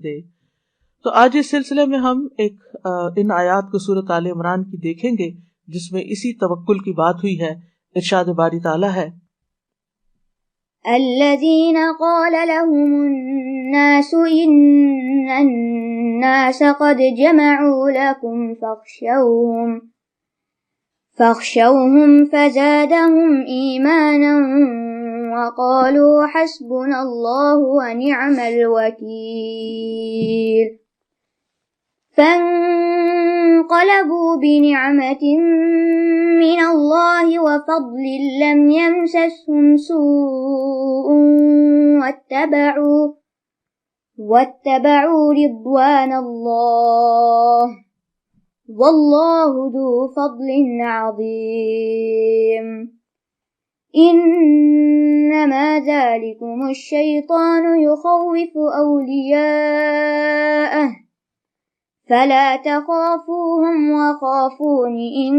دے. تو آج اس سلسلے میں ہم ان آیات کو سورۃ آل عمران کی دیکھیں گے جس میں اسی توکل کی بات ہوئی ہے. ارشاد باری تعالیٰ ہے الذين قال لهم الناس إن الناس قد جمعوا لكم فاخشوهم فزادهم إيمانا وقالوا حسبنا الله ونعم الوكيل فانقلبوا بنعمة من الله وفضل لم يمسسهم سوء واتبعوا رضوان الله والله ذو فضل عظيم إنما ذلكم الشيطان يخوف أولياءه فلا تخافوهم وخافون إن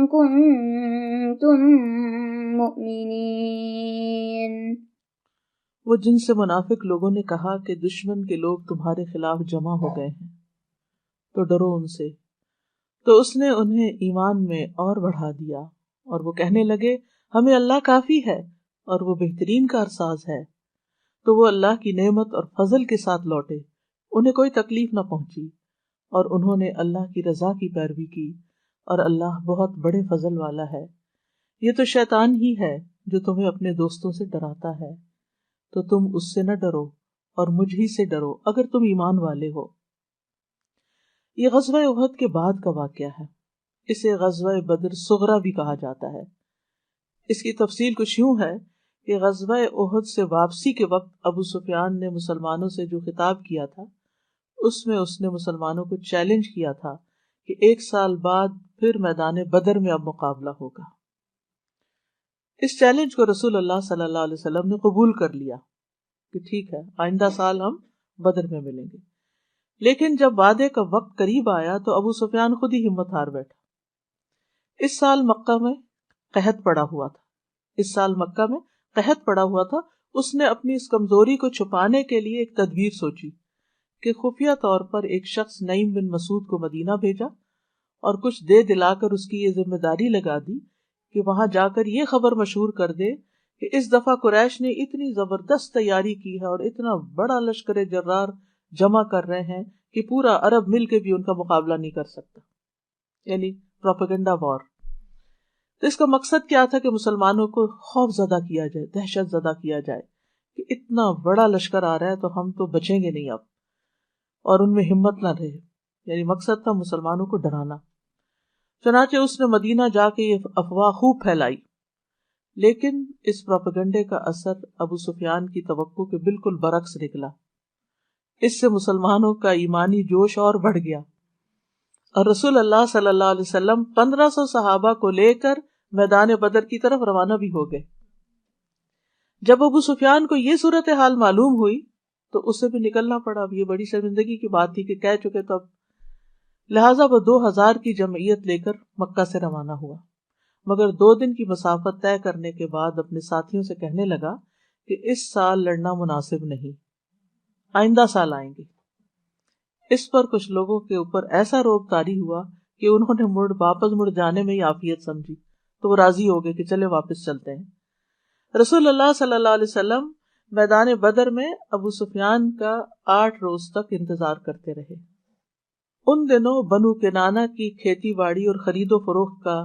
كنتم مؤمنين. وہ جن سے منافق لوگوں نے کہا کہ دشمن کے لوگ تمہارے خلاف جمع ہو گئے ہیں تو ڈرو ان سے، تو اس نے انہیں ایمان میں اور بڑھا دیا اور وہ کہنے لگے ہمیں اللہ کافی ہے اور وہ بہترین کارساز ہے. تو وہ اللہ کی نعمت اور فضل کے ساتھ لوٹے، انہیں کوئی تکلیف نہ پہنچی اور انہوں نے اللہ کی رضا کی پیروی کی اور اللہ بہت بڑے فضل والا ہے. یہ تو شیطان ہی ہے جو تمہیں اپنے دوستوں سے ڈراتا ہے، تو تم اس سے نہ ڈرو اور مجھ ہی سے ڈرو اگر تم ایمان والے ہو. یہ غزوہ احد کے بعد کا واقعہ ہے. اسے غزوہ بدر صغریٰ بھی کہا جاتا ہے. اس کی تفصیل کچھ یوں ہے کہ غزوہ احد سے واپسی کے وقت ابو سفیان نے مسلمانوں سے جو خطاب کیا تھا اس میں اس نے مسلمانوں کو چیلنج کیا تھا کہ 1 سال بعد پھر میدان بدر میں اب مقابلہ ہوگا. اس چیلنج کو رسول اللہ صلی اللہ علیہ وسلم نے قبول کر لیا کہ ٹھیک ہے آئندہ سال ہم بدر میں ملیں گے. لیکن جب وعدے کا وقت قریب آیا تو ابو سفیان خود ہی ہمت ہار بیٹھا. اس سال مکہ میں قحط پڑا ہوا تھا. اس نے اپنی اس کمزوری کو چھپانے کے لیے ایک تدبیر سوچی کہ خفیہ طور پر ایک شخص نعیم بن مسعود کو مدینہ بھیجا اور کچھ دے دلا کر اس کی یہ ذمہ داری لگا دی کہ وہاں جا کر یہ خبر مشہور کر دے کہ اس دفعہ قریش نے اتنی زبردست تیاری کی ہے اور اتنا بڑا لشکر جرار جمع کر رہے ہیں کہ پورا عرب مل کے بھی ان کا مقابلہ نہیں کر سکتا، یعنی پروپیگنڈا وار. تو اس کا مقصد کیا تھا کہ مسلمانوں کو خوف زدہ کیا جائے، دہشت زدہ کیا جائے کہ اتنا بڑا لشکر آ رہا ہے تو ہم تو بچیں گے نہیں اب، اور ان میں ہمت نہ رہے. یعنی مقصد تھا مسلمانوں کو ڈرانا. چنانچہ اس نے مدینہ جا کے یہ افواہ خوب پھیلائی، لیکن اس پروپیگنڈے کا اثر ابو سفیان کی توقع کے بالکل برعکس نکلا. اس سے مسلمانوں کا ایمانی جوش اور بڑھ گیا اور رسول اللہ صلی اللہ علیہ وسلم 1500 صحابہ کو لے کر میدان بدر کی طرف روانہ بھی ہو گئے. جب ابو سفیان کو یہ صورتحال معلوم ہوئی تو اسے بھی نکلنا پڑا. اب یہ بڑی شرمندگی کی بات تھی کہ کہہ چکے تو اب، لہٰذا وہ 2000 کی جمعیت لے کر مکہ سے روانہ ہوا، مگر 2 دن کی مسافت طے کرنے کے بعد اپنے ساتھیوں سے کہنے لگا کہ اس سال لڑنا مناسب نہیں، آئندہ سال آئیں گے. اس پر کچھ لوگوں کے اوپر ایسا روب طاری ہوا کہ انہوں نے واپس مڑ جانے میں ہی عافیت سمجھی، تو وہ راضی ہو گئے کہ چلے واپس چلتے ہیں. رسول اللہ صلی اللہ علیہ وسلم میدان بدر میں ابو سفیان کا 8 روز تک انتظار کرتے رہے. ان دنوں بنو کنانہ کی کھیتی باڑی اور خرید و فروخت کا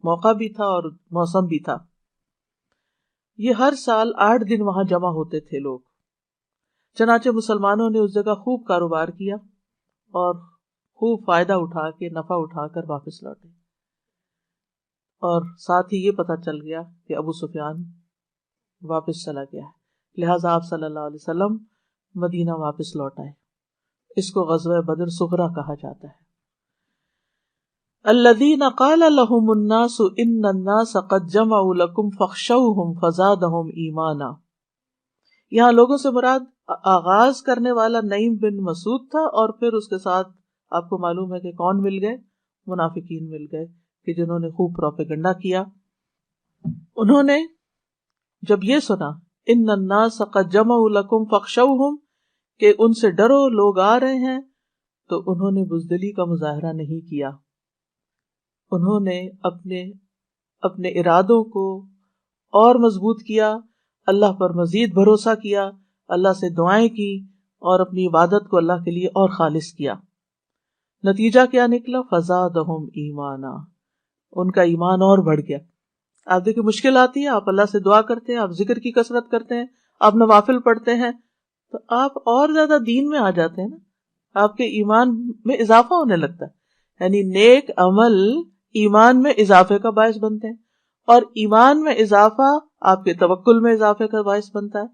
موقع بھی تھا اور موسم بھی تھا. یہ ہر سال 8 دن وہاں جمع ہوتے تھے لوگ. چنانچہ مسلمانوں نے اس جگہ خوب کاروبار کیا اور خوب فائدہ اٹھا کے نفع اٹھا کر واپس لوٹے. اور ساتھ ہی یہ پتہ چل گیا کہ ابو سفیان واپس چلا گیا ہے، لہٰذا آپ صلی اللہ علیہ وسلم مدینہ واپس لوٹ آئے. اس کو غزوہ بدر صغریٰ کہا جاتا ہے. الذین قال لهم الناس ان الناس قد جمعوا لكم فاخشوهم فزادهم ایمانا. یہاں لوگوں سے مراد آغاز کرنے والا نعیم بن مسعود تھا، اور پھر اس کے ساتھ آپ کو معلوم ہے کہ کون مل گئے؟ منافقین مل گئے کہ جنہوں نے خوب پروپیگنڈا کیا. انہوں نے جب یہ سنا ان الناس قد جمعوا لكم فاخشوهم کہ ان سے ڈرو، لوگ آ رہے ہیں، تو انہوں نے بزدلی کا مظاہرہ نہیں کیا. انہوں نے اپنے ارادوں کو اور مضبوط کیا، اللہ پر مزید بھروسہ کیا، اللہ سے دعائیں کی اور اپنی عبادت کو اللہ کے لیے اور خالص کیا. نتیجہ کیا نکلا؟ فزادہم ایمانا، ان کا ایمان اور بڑھ گیا. آپ دیکھیں مشکل آتی ہے، آپ اللہ سے دعا کرتے ہیں، آپ ذکر کی کثرت کرتے ہیں، آپ نوافل پڑھتے ہیں، تو آپ اور زیادہ دین میں آ جاتے ہیں نا، آپ کے ایمان میں اضافہ ہونے لگتا ہے. یعنی نیک عمل ایمان میں اضافے کا باعث بنتے ہیں، اور ایمان میں اضافہ آپ کے توکل میں اضافے کا باعث بنتا ہے.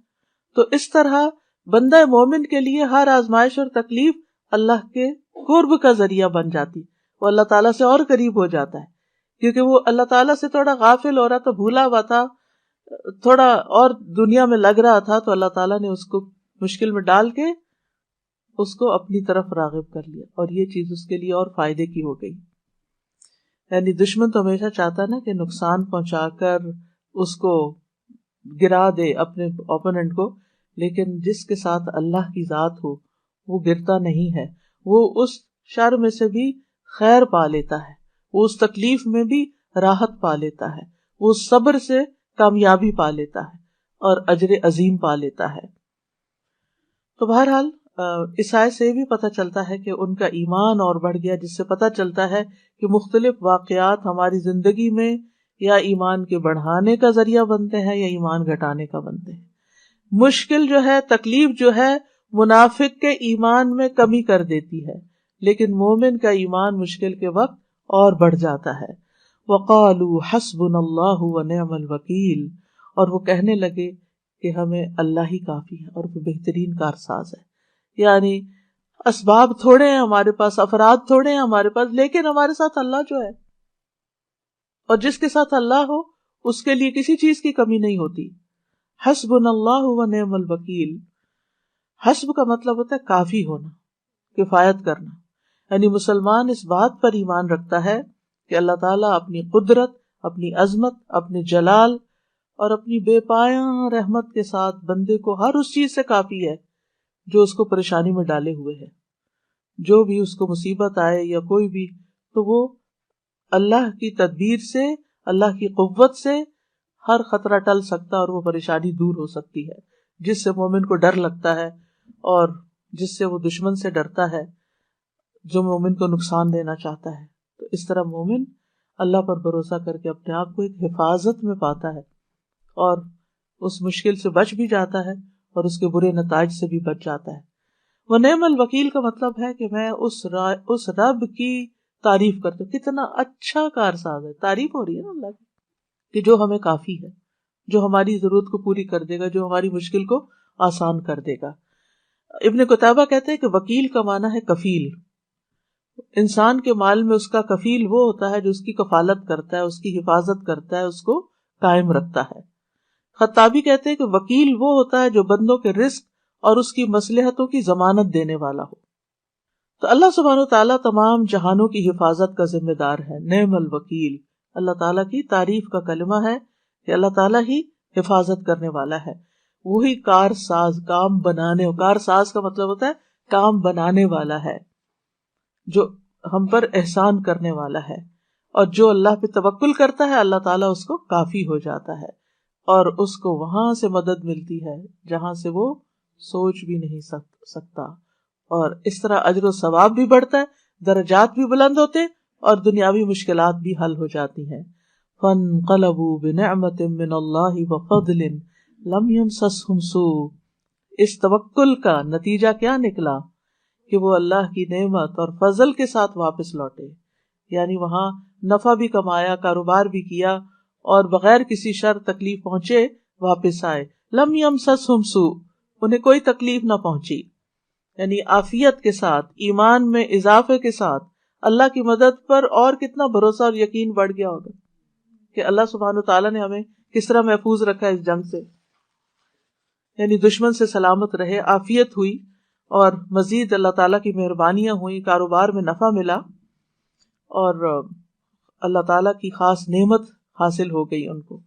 تو اس طرح بندہ مومن کے لیے ہر آزمائش اور تکلیف اللہ کے قرب کا ذریعہ بن جاتی، وہ اللہ تعالیٰ سے اور قریب ہو جاتا ہے، کیونکہ وہ اللہ تعالیٰ سے تھوڑا غافل ہو رہا تھا، بھولا ہوا تھا، تھوڑا اور دنیا میں لگ رہا تھا، تو اللہ تعالیٰ نے اس کو مشکل میں ڈال کے اس کو اپنی طرف راغب کر لیا، اور یہ چیز اس کے لیے اور فائدے کی ہو گئی. یعنی دشمن تو ہمیشہ چاہتا نا کہ نقصان پہنچا کر اس کو گرا دے اپنے اوپوننٹ کو، لیکن جس کے ساتھ اللہ کی ذات ہو وہ گرتا نہیں ہے، وہ اس شر میں سے بھی خیر پا لیتا ہے، وہ اس تکلیف میں بھی راحت پا لیتا ہے، وہ صبر سے کامیابی پا لیتا ہے اور اجر عظیم پا لیتا ہے. تو بہرحال اس آیت سے بھی پتہ چلتا ہے کہ ان کا ایمان اور بڑھ گیا، جس سے پتہ چلتا ہے کہ مختلف واقعات ہماری زندگی میں یا ایمان کے بڑھانے کا ذریعہ بنتے ہیں یا ایمان گھٹانے کا بنتے ہیں. مشکل جو ہے، تکلیف جو ہے، منافق کے ایمان میں کمی کر دیتی ہے، لیکن مومن کا ایمان مشکل کے وقت اور بڑھ جاتا ہے. وَقَالُوا حَسْبُنَا اللَّهُ وَنِعْمَ الْوَكِيلُ، اور وہ کہنے لگے کہ ہمیں اللہ ہی کافی ہے اور وہ بہترین کارساز ہے. یعنی اسباب تھوڑے ہیں ہمارے پاس، افراد تھوڑے ہیں ہمارے پاس، لیکن ہمارے ساتھ اللہ جو ہے، اور جس کے ساتھ اللہ ہو اس کے لیے کسی چیز کی کمی نہیں ہوتی. حسبنا اللہ ونعم الوکیل. حسب کا مطلب ہوتا ہے کافی ہونا، کفایت کرنا. یعنی مسلمان اس بات پر ایمان رکھتا ہے کہ اللہ تعالیٰ اپنی قدرت، اپنی عظمت، اپنے جلال اور اپنی بے پایاں رحمت کے ساتھ بندے کو ہر اس چیز سے کافی ہے جو اس کو پریشانی میں ڈالے ہوئے ہے. جو بھی اس کو مصیبت آئے یا کوئی بھی، تو وہ اللہ کی تدبیر سے، اللہ کی قوت سے ہر خطرہ ٹل سکتا اور وہ پریشانی دور ہو سکتی ہے. جس سے مومن کو ڈر لگتا ہے اور جس سے وہ دشمن سے ڈرتا ہے جو مومن کو نقصان دینا چاہتا ہے، تو اس طرح مومن اللہ پر بھروسہ کر کے اپنے آپ کو ایک حفاظت میں پاتا ہے اور اس مشکل سے بچ بھی جاتا ہے اور اس کے برے نتائج سے بھی بچ جاتا ہے. ونعم الوکیل کا مطلب ہے کہ میں اس رب کی تعریف کرتا ہوں، کتنا اچھا کارساز ہے. تعریف ہو رہی ہے نا اللہ کی کہ جو ہمیں کافی ہے، جو ہماری ضرورت کو پوری کر دے گا، جو ہماری مشکل کو آسان کر دے گا. ابن قتیبہ کہتے ہیں کہ وکیل کا معنی ہے کفیل. انسان کے مال میں اس کا کفیل وہ ہوتا ہے جو اس کی کفالت کرتا ہے، اس کی حفاظت کرتا ہے، اس کو قائم رکھتا ہے. خطابی کہتے ہیں کہ وکیل وہ ہوتا ہے جو بندوں کے رزق اور اس کی مصلحتوں کی ضمانت دینے والا ہو. تو اللہ سبحانہ وتعالیٰ تمام جہانوں کی حفاظت کا ذمہ دار ہے. نعم الوکیل اللہ تعالیٰ کی تعریف کا کلمہ ہے کہ اللہ تعالیٰ ہی حفاظت کرنے والا ہے. وہی کار ساز، کام بنانے، کار ساز کا مطلب ہوتا ہے کام بنانے والا ہے، جو ہم پر احسان کرنے والا ہے. اور جو اللہ پہ توکل کرتا ہے اللہ تعالیٰ اس کو کافی ہو جاتا ہے اور اس کو وہاں سے مدد ملتی ہے جہاں سے وہ سوچ بھی نہیں سکتا. اور اس طرح اجر و ثواب بھی بڑھتا ہے، درجات بھی بلند ہوتے اور دنیاوی مشکلات بھی حل ہو جاتی ہیں. فَانْقَلَبُوا بِنِعْمَةٍ مِّنَ اللَّهِ وَفَضْلٍ لَمْ يَمْسَسْهُمْ سُوءٌ. اس توکل کا نتیجہ کیا نکلا کہ وہ اللہ کی نعمت اور فضل کے ساتھ واپس لوٹے. یعنی وہاں نفع بھی کمایا، کاروبار بھی کیا اور بغیر کسی شر تکلیف پہنچے واپس آئے. لم یمسسہم سوء، انہیں کوئی تکلیف نہ پہنچی. یعنی عافیت کے ساتھ، ایمان میں اضافے کے ساتھ اللہ کی مدد پر اور کتنا بھروسہ اور یقین بڑھ گیا ہوگا کہ اللہ سبحانہ وتعالیٰ نے ہمیں کس طرح محفوظ رکھا ہے اس جنگ سے. یعنی دشمن سے سلامت رہے، عافیت ہوئی اور مزید اللہ تعالیٰ کی مہربانیاں ہوئیں، کاروبار میں نفع ملا اور اللہ تعالیٰ کی خاص نعمت حاصل ہو گئی ان کو.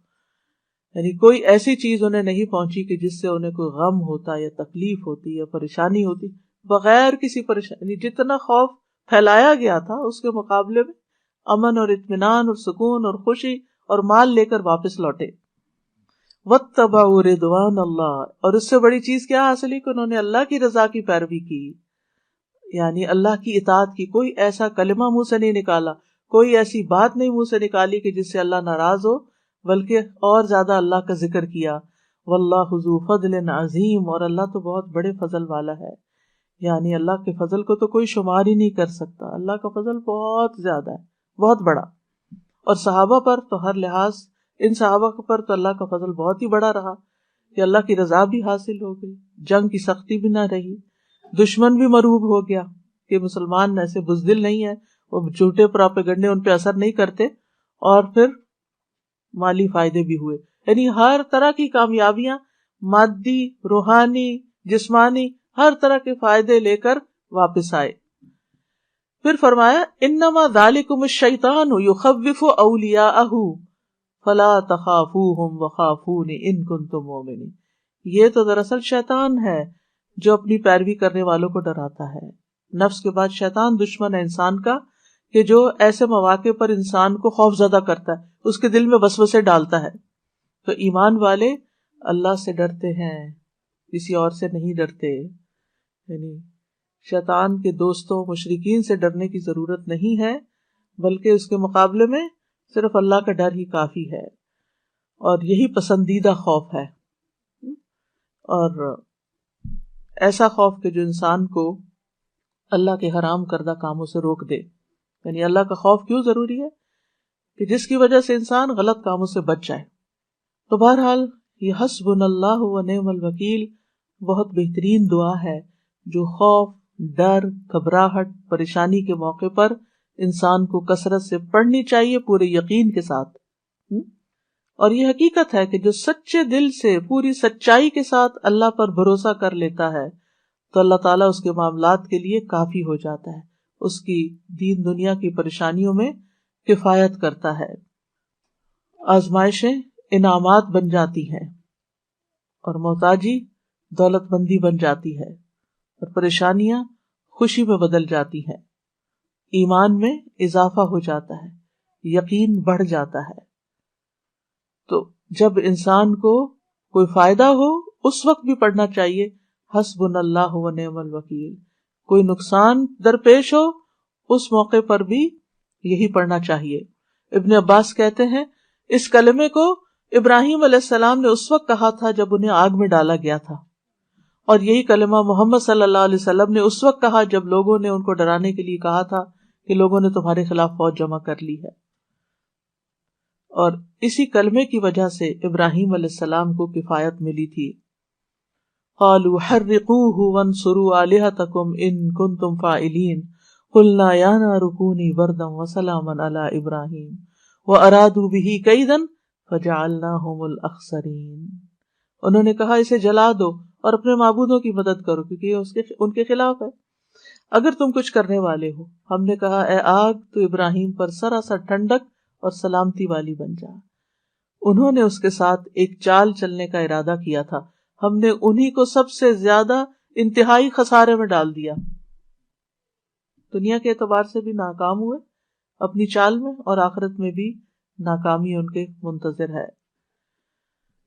یعنی کوئی ایسی چیز انہیں نہیں پہنچی کہ جس سے انہیں کوئی غم ہوتا یا تکلیف ہوتی یا پریشانی ہوتی، بغیر کسی پریشانی. جتنا خوف پھیلایا گیا تھا اس کے مقابلے میں امن اور اطمینان اور سکون اور خوشی اور مال لے کر واپس لوٹے. واتبعوا رضوان اللہ، اور اس سے بڑی چیز کیا حاصل کی کہ انہوں نے اللہ کی رضا کی پیروی کی، یعنی اللہ کی اطاعت کی. کوئی ایسا کلمہ منہ سے نہیں نکالا، کوئی ایسی بات نہیں منہ سے نکالی کہ جس سے اللہ ناراض ہو، بلکہ اور زیادہ اللہ کا ذکر کیا. واللہ ذو فضل عظیم، اور اللہ تو بہت بڑے فضل والا ہے. یعنی اللہ کے فضل کو تو کوئی شمار ہی نہیں کر سکتا. اللہ کا فضل بہت زیادہ ہے، بہت بڑا. اور صحابہ پر تو ہر لحاظ، ان صحابہ پر تو اللہ کا فضل بہت ہی بڑا رہا کہ اللہ کی رضا بھی حاصل ہو گئی، جنگ کی سختی بھی نہ رہی، دشمن بھی مرعوب ہو گیا کہ مسلمان ایسے بزدل نہیں ہے، وہ جھوٹے پراپیگنڈے ان پہ اثر نہیں کرتے، اور پھر مالی فائدے بھی ہوئے. یعنی ہر طرح کی کامیابیاں، مادی، روحانی، جسمانی، ہر طرح کے فائدے لے کر واپس آئے. پھر فرمایا انما ذالکم الشیطان یخوف اولیاءہ فلا تخافوہم وخافون ان کنتم مؤمنین. یہ تو دراصل شیطان ہے جو اپنی پیروی کرنے والوں کو ڈراتا ہے. نفس کے بعد شیطان دشمن ہے انسان کا، کہ جو ایسے مواقع پر انسان کو خوف زدہ کرتا ہے، اس کے دل میں وسوسے ڈالتا ہے. تو ایمان والے اللہ سے ڈرتے ہیں، کسی اور سے نہیں ڈرتے. یعنی شیطان کے دوستوں مشرکین سے ڈرنے کی ضرورت نہیں ہے، بلکہ اس کے مقابلے میں صرف اللہ کا ڈر ہی کافی ہے، اور یہی پسندیدہ خوف ہے. اور ایسا خوف کہ جو انسان کو اللہ کے حرام کردہ کاموں سے روک دے. یعنی اللہ کا خوف کیوں ضروری ہے؟ کہ جس کی وجہ سے انسان غلط کاموں سے بچ جائے. تو بہرحال یہ حسبنا اللہ و نعم الوکیل بہت بہترین دعا ہے جو خوف، ڈر، گھبراہٹ، پریشانی کے موقع پر انسان کو کثرت سے پڑھنی چاہیے پورے یقین کے ساتھ. اور یہ حقیقت ہے کہ جو سچے دل سے پوری سچائی کے ساتھ اللہ پر بھروسہ کر لیتا ہے تو اللہ تعالیٰ اس کے معاملات کے لیے کافی ہو جاتا ہے، اس کی دین دنیا کی پریشانیوں میں کفایت کرتا ہے. آزمائشیں انعامات بن جاتی ہیں، اور محتاجی دولت مندی بن جاتی ہے، اور پریشانیاں خوشی میں بدل جاتی ہیں. ایمان میں اضافہ ہو جاتا ہے، یقین بڑھ جاتا ہے. تو جب انسان کو کوئی فائدہ ہو اس وقت بھی پڑھنا چاہیے حسبنا اللہ و نعم الوکیل. کوئی نقصان درپیش ہو اس موقع پر بھی یہی پڑھنا چاہیے. ابن عباس کہتے ہیں اس کلمے کو ابراہیم علیہ السلام نے اس وقت کہا تھا جب انہیں آگ میں ڈالا گیا تھا، اور یہی کلمہ محمد صلی اللہ علیہ وسلم نے اس وقت کہا جب لوگوں نے ان کو ڈرانے کے لیے کہا تھا کہ لوگوں نے تمہارے خلاف فوج جمع کر لی ہے. اور اسی کلمے کی وجہ سے ابراہیم علیہ السلام کو کفایت ملی تھی. قالوا حرقوه وانصروا آلهتكم ان كنتم فاعلین قلنا یا نار کونی بردا وسلاما علی ابراہیم وارادوا به کیدا فجعلناهم الاخسرین. انہوں نے کہا اسے جلا دو اور اپنے معبودوں کی مدد کرو کیونکہ یہ ان کے خلاف ہے. اگر تم کچھ کرنے والے ہو، ہم نے کہا اے آگ تو ابراہیم پر سراسر ٹھنڈک اور سلامتی والی بن جا. انہوں نے اس کے ساتھ ایک چال چلنے کا ارادہ کیا تھا، ہم نے انہی کو سب سے زیادہ انتہائی خسارے میں ڈال دیا. دنیا کے اعتبار سے بھی ناکام ہوئے اپنی چال میں، اور آخرت میں بھی ناکامی ان کے منتظر ہے.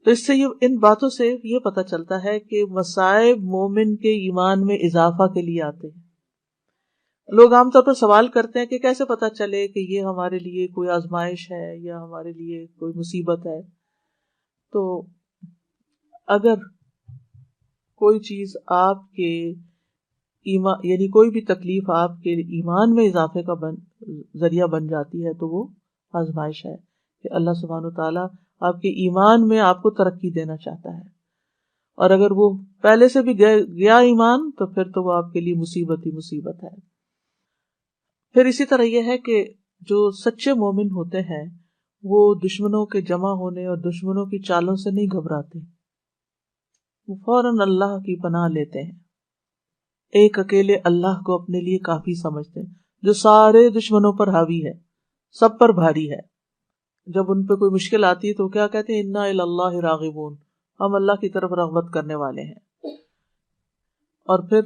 تو اس سے ان باتوں سے یہ پتہ چلتا ہے کہ مصائب مومن کے ایمان میں اضافہ کے لیے آتے ہیں. لوگ عام طور پر سوال کرتے ہیں کہ کیسے پتہ چلے کہ یہ ہمارے لیے کوئی آزمائش ہے یا ہمارے لیے کوئی مصیبت ہے. تو اگر کوئی چیز آپ کے ایمان، یعنی کوئی بھی تکلیف آپ کے ایمان میں اضافے کا ذریعہ بن جاتی ہے تو وہ آزمائش ہے کہ اللہ سبحانہ وتعالیٰ آپ کے ایمان میں آپ کو ترقی دینا چاہتا ہے. اور اگر وہ پہلے سے بھی گیا ایمان تو پھر تو وہ آپ کے لیے مصیبت ہی مصیبت ہے. پھر اسی طرح یہ ہے کہ جو سچے مومن ہوتے ہیں وہ دشمنوں کے جمع ہونے اور دشمنوں کی چالوں سے نہیں گھبراتے، وہ فوراً اللہ کی پناہ لیتے ہیں. ایک اکیلے اللہ کو اپنے لیے کافی سمجھتے ہیں جو سارے دشمنوں پر حاوی ہے، سب پر بھاری ہے. جب ان پہ کوئی مشکل آتی ہے تو کیا کہتے ہیں؟ انا الی اللہ راغبون، ہم اللہ کی طرف رغبت کرنے والے ہیں. اور پھر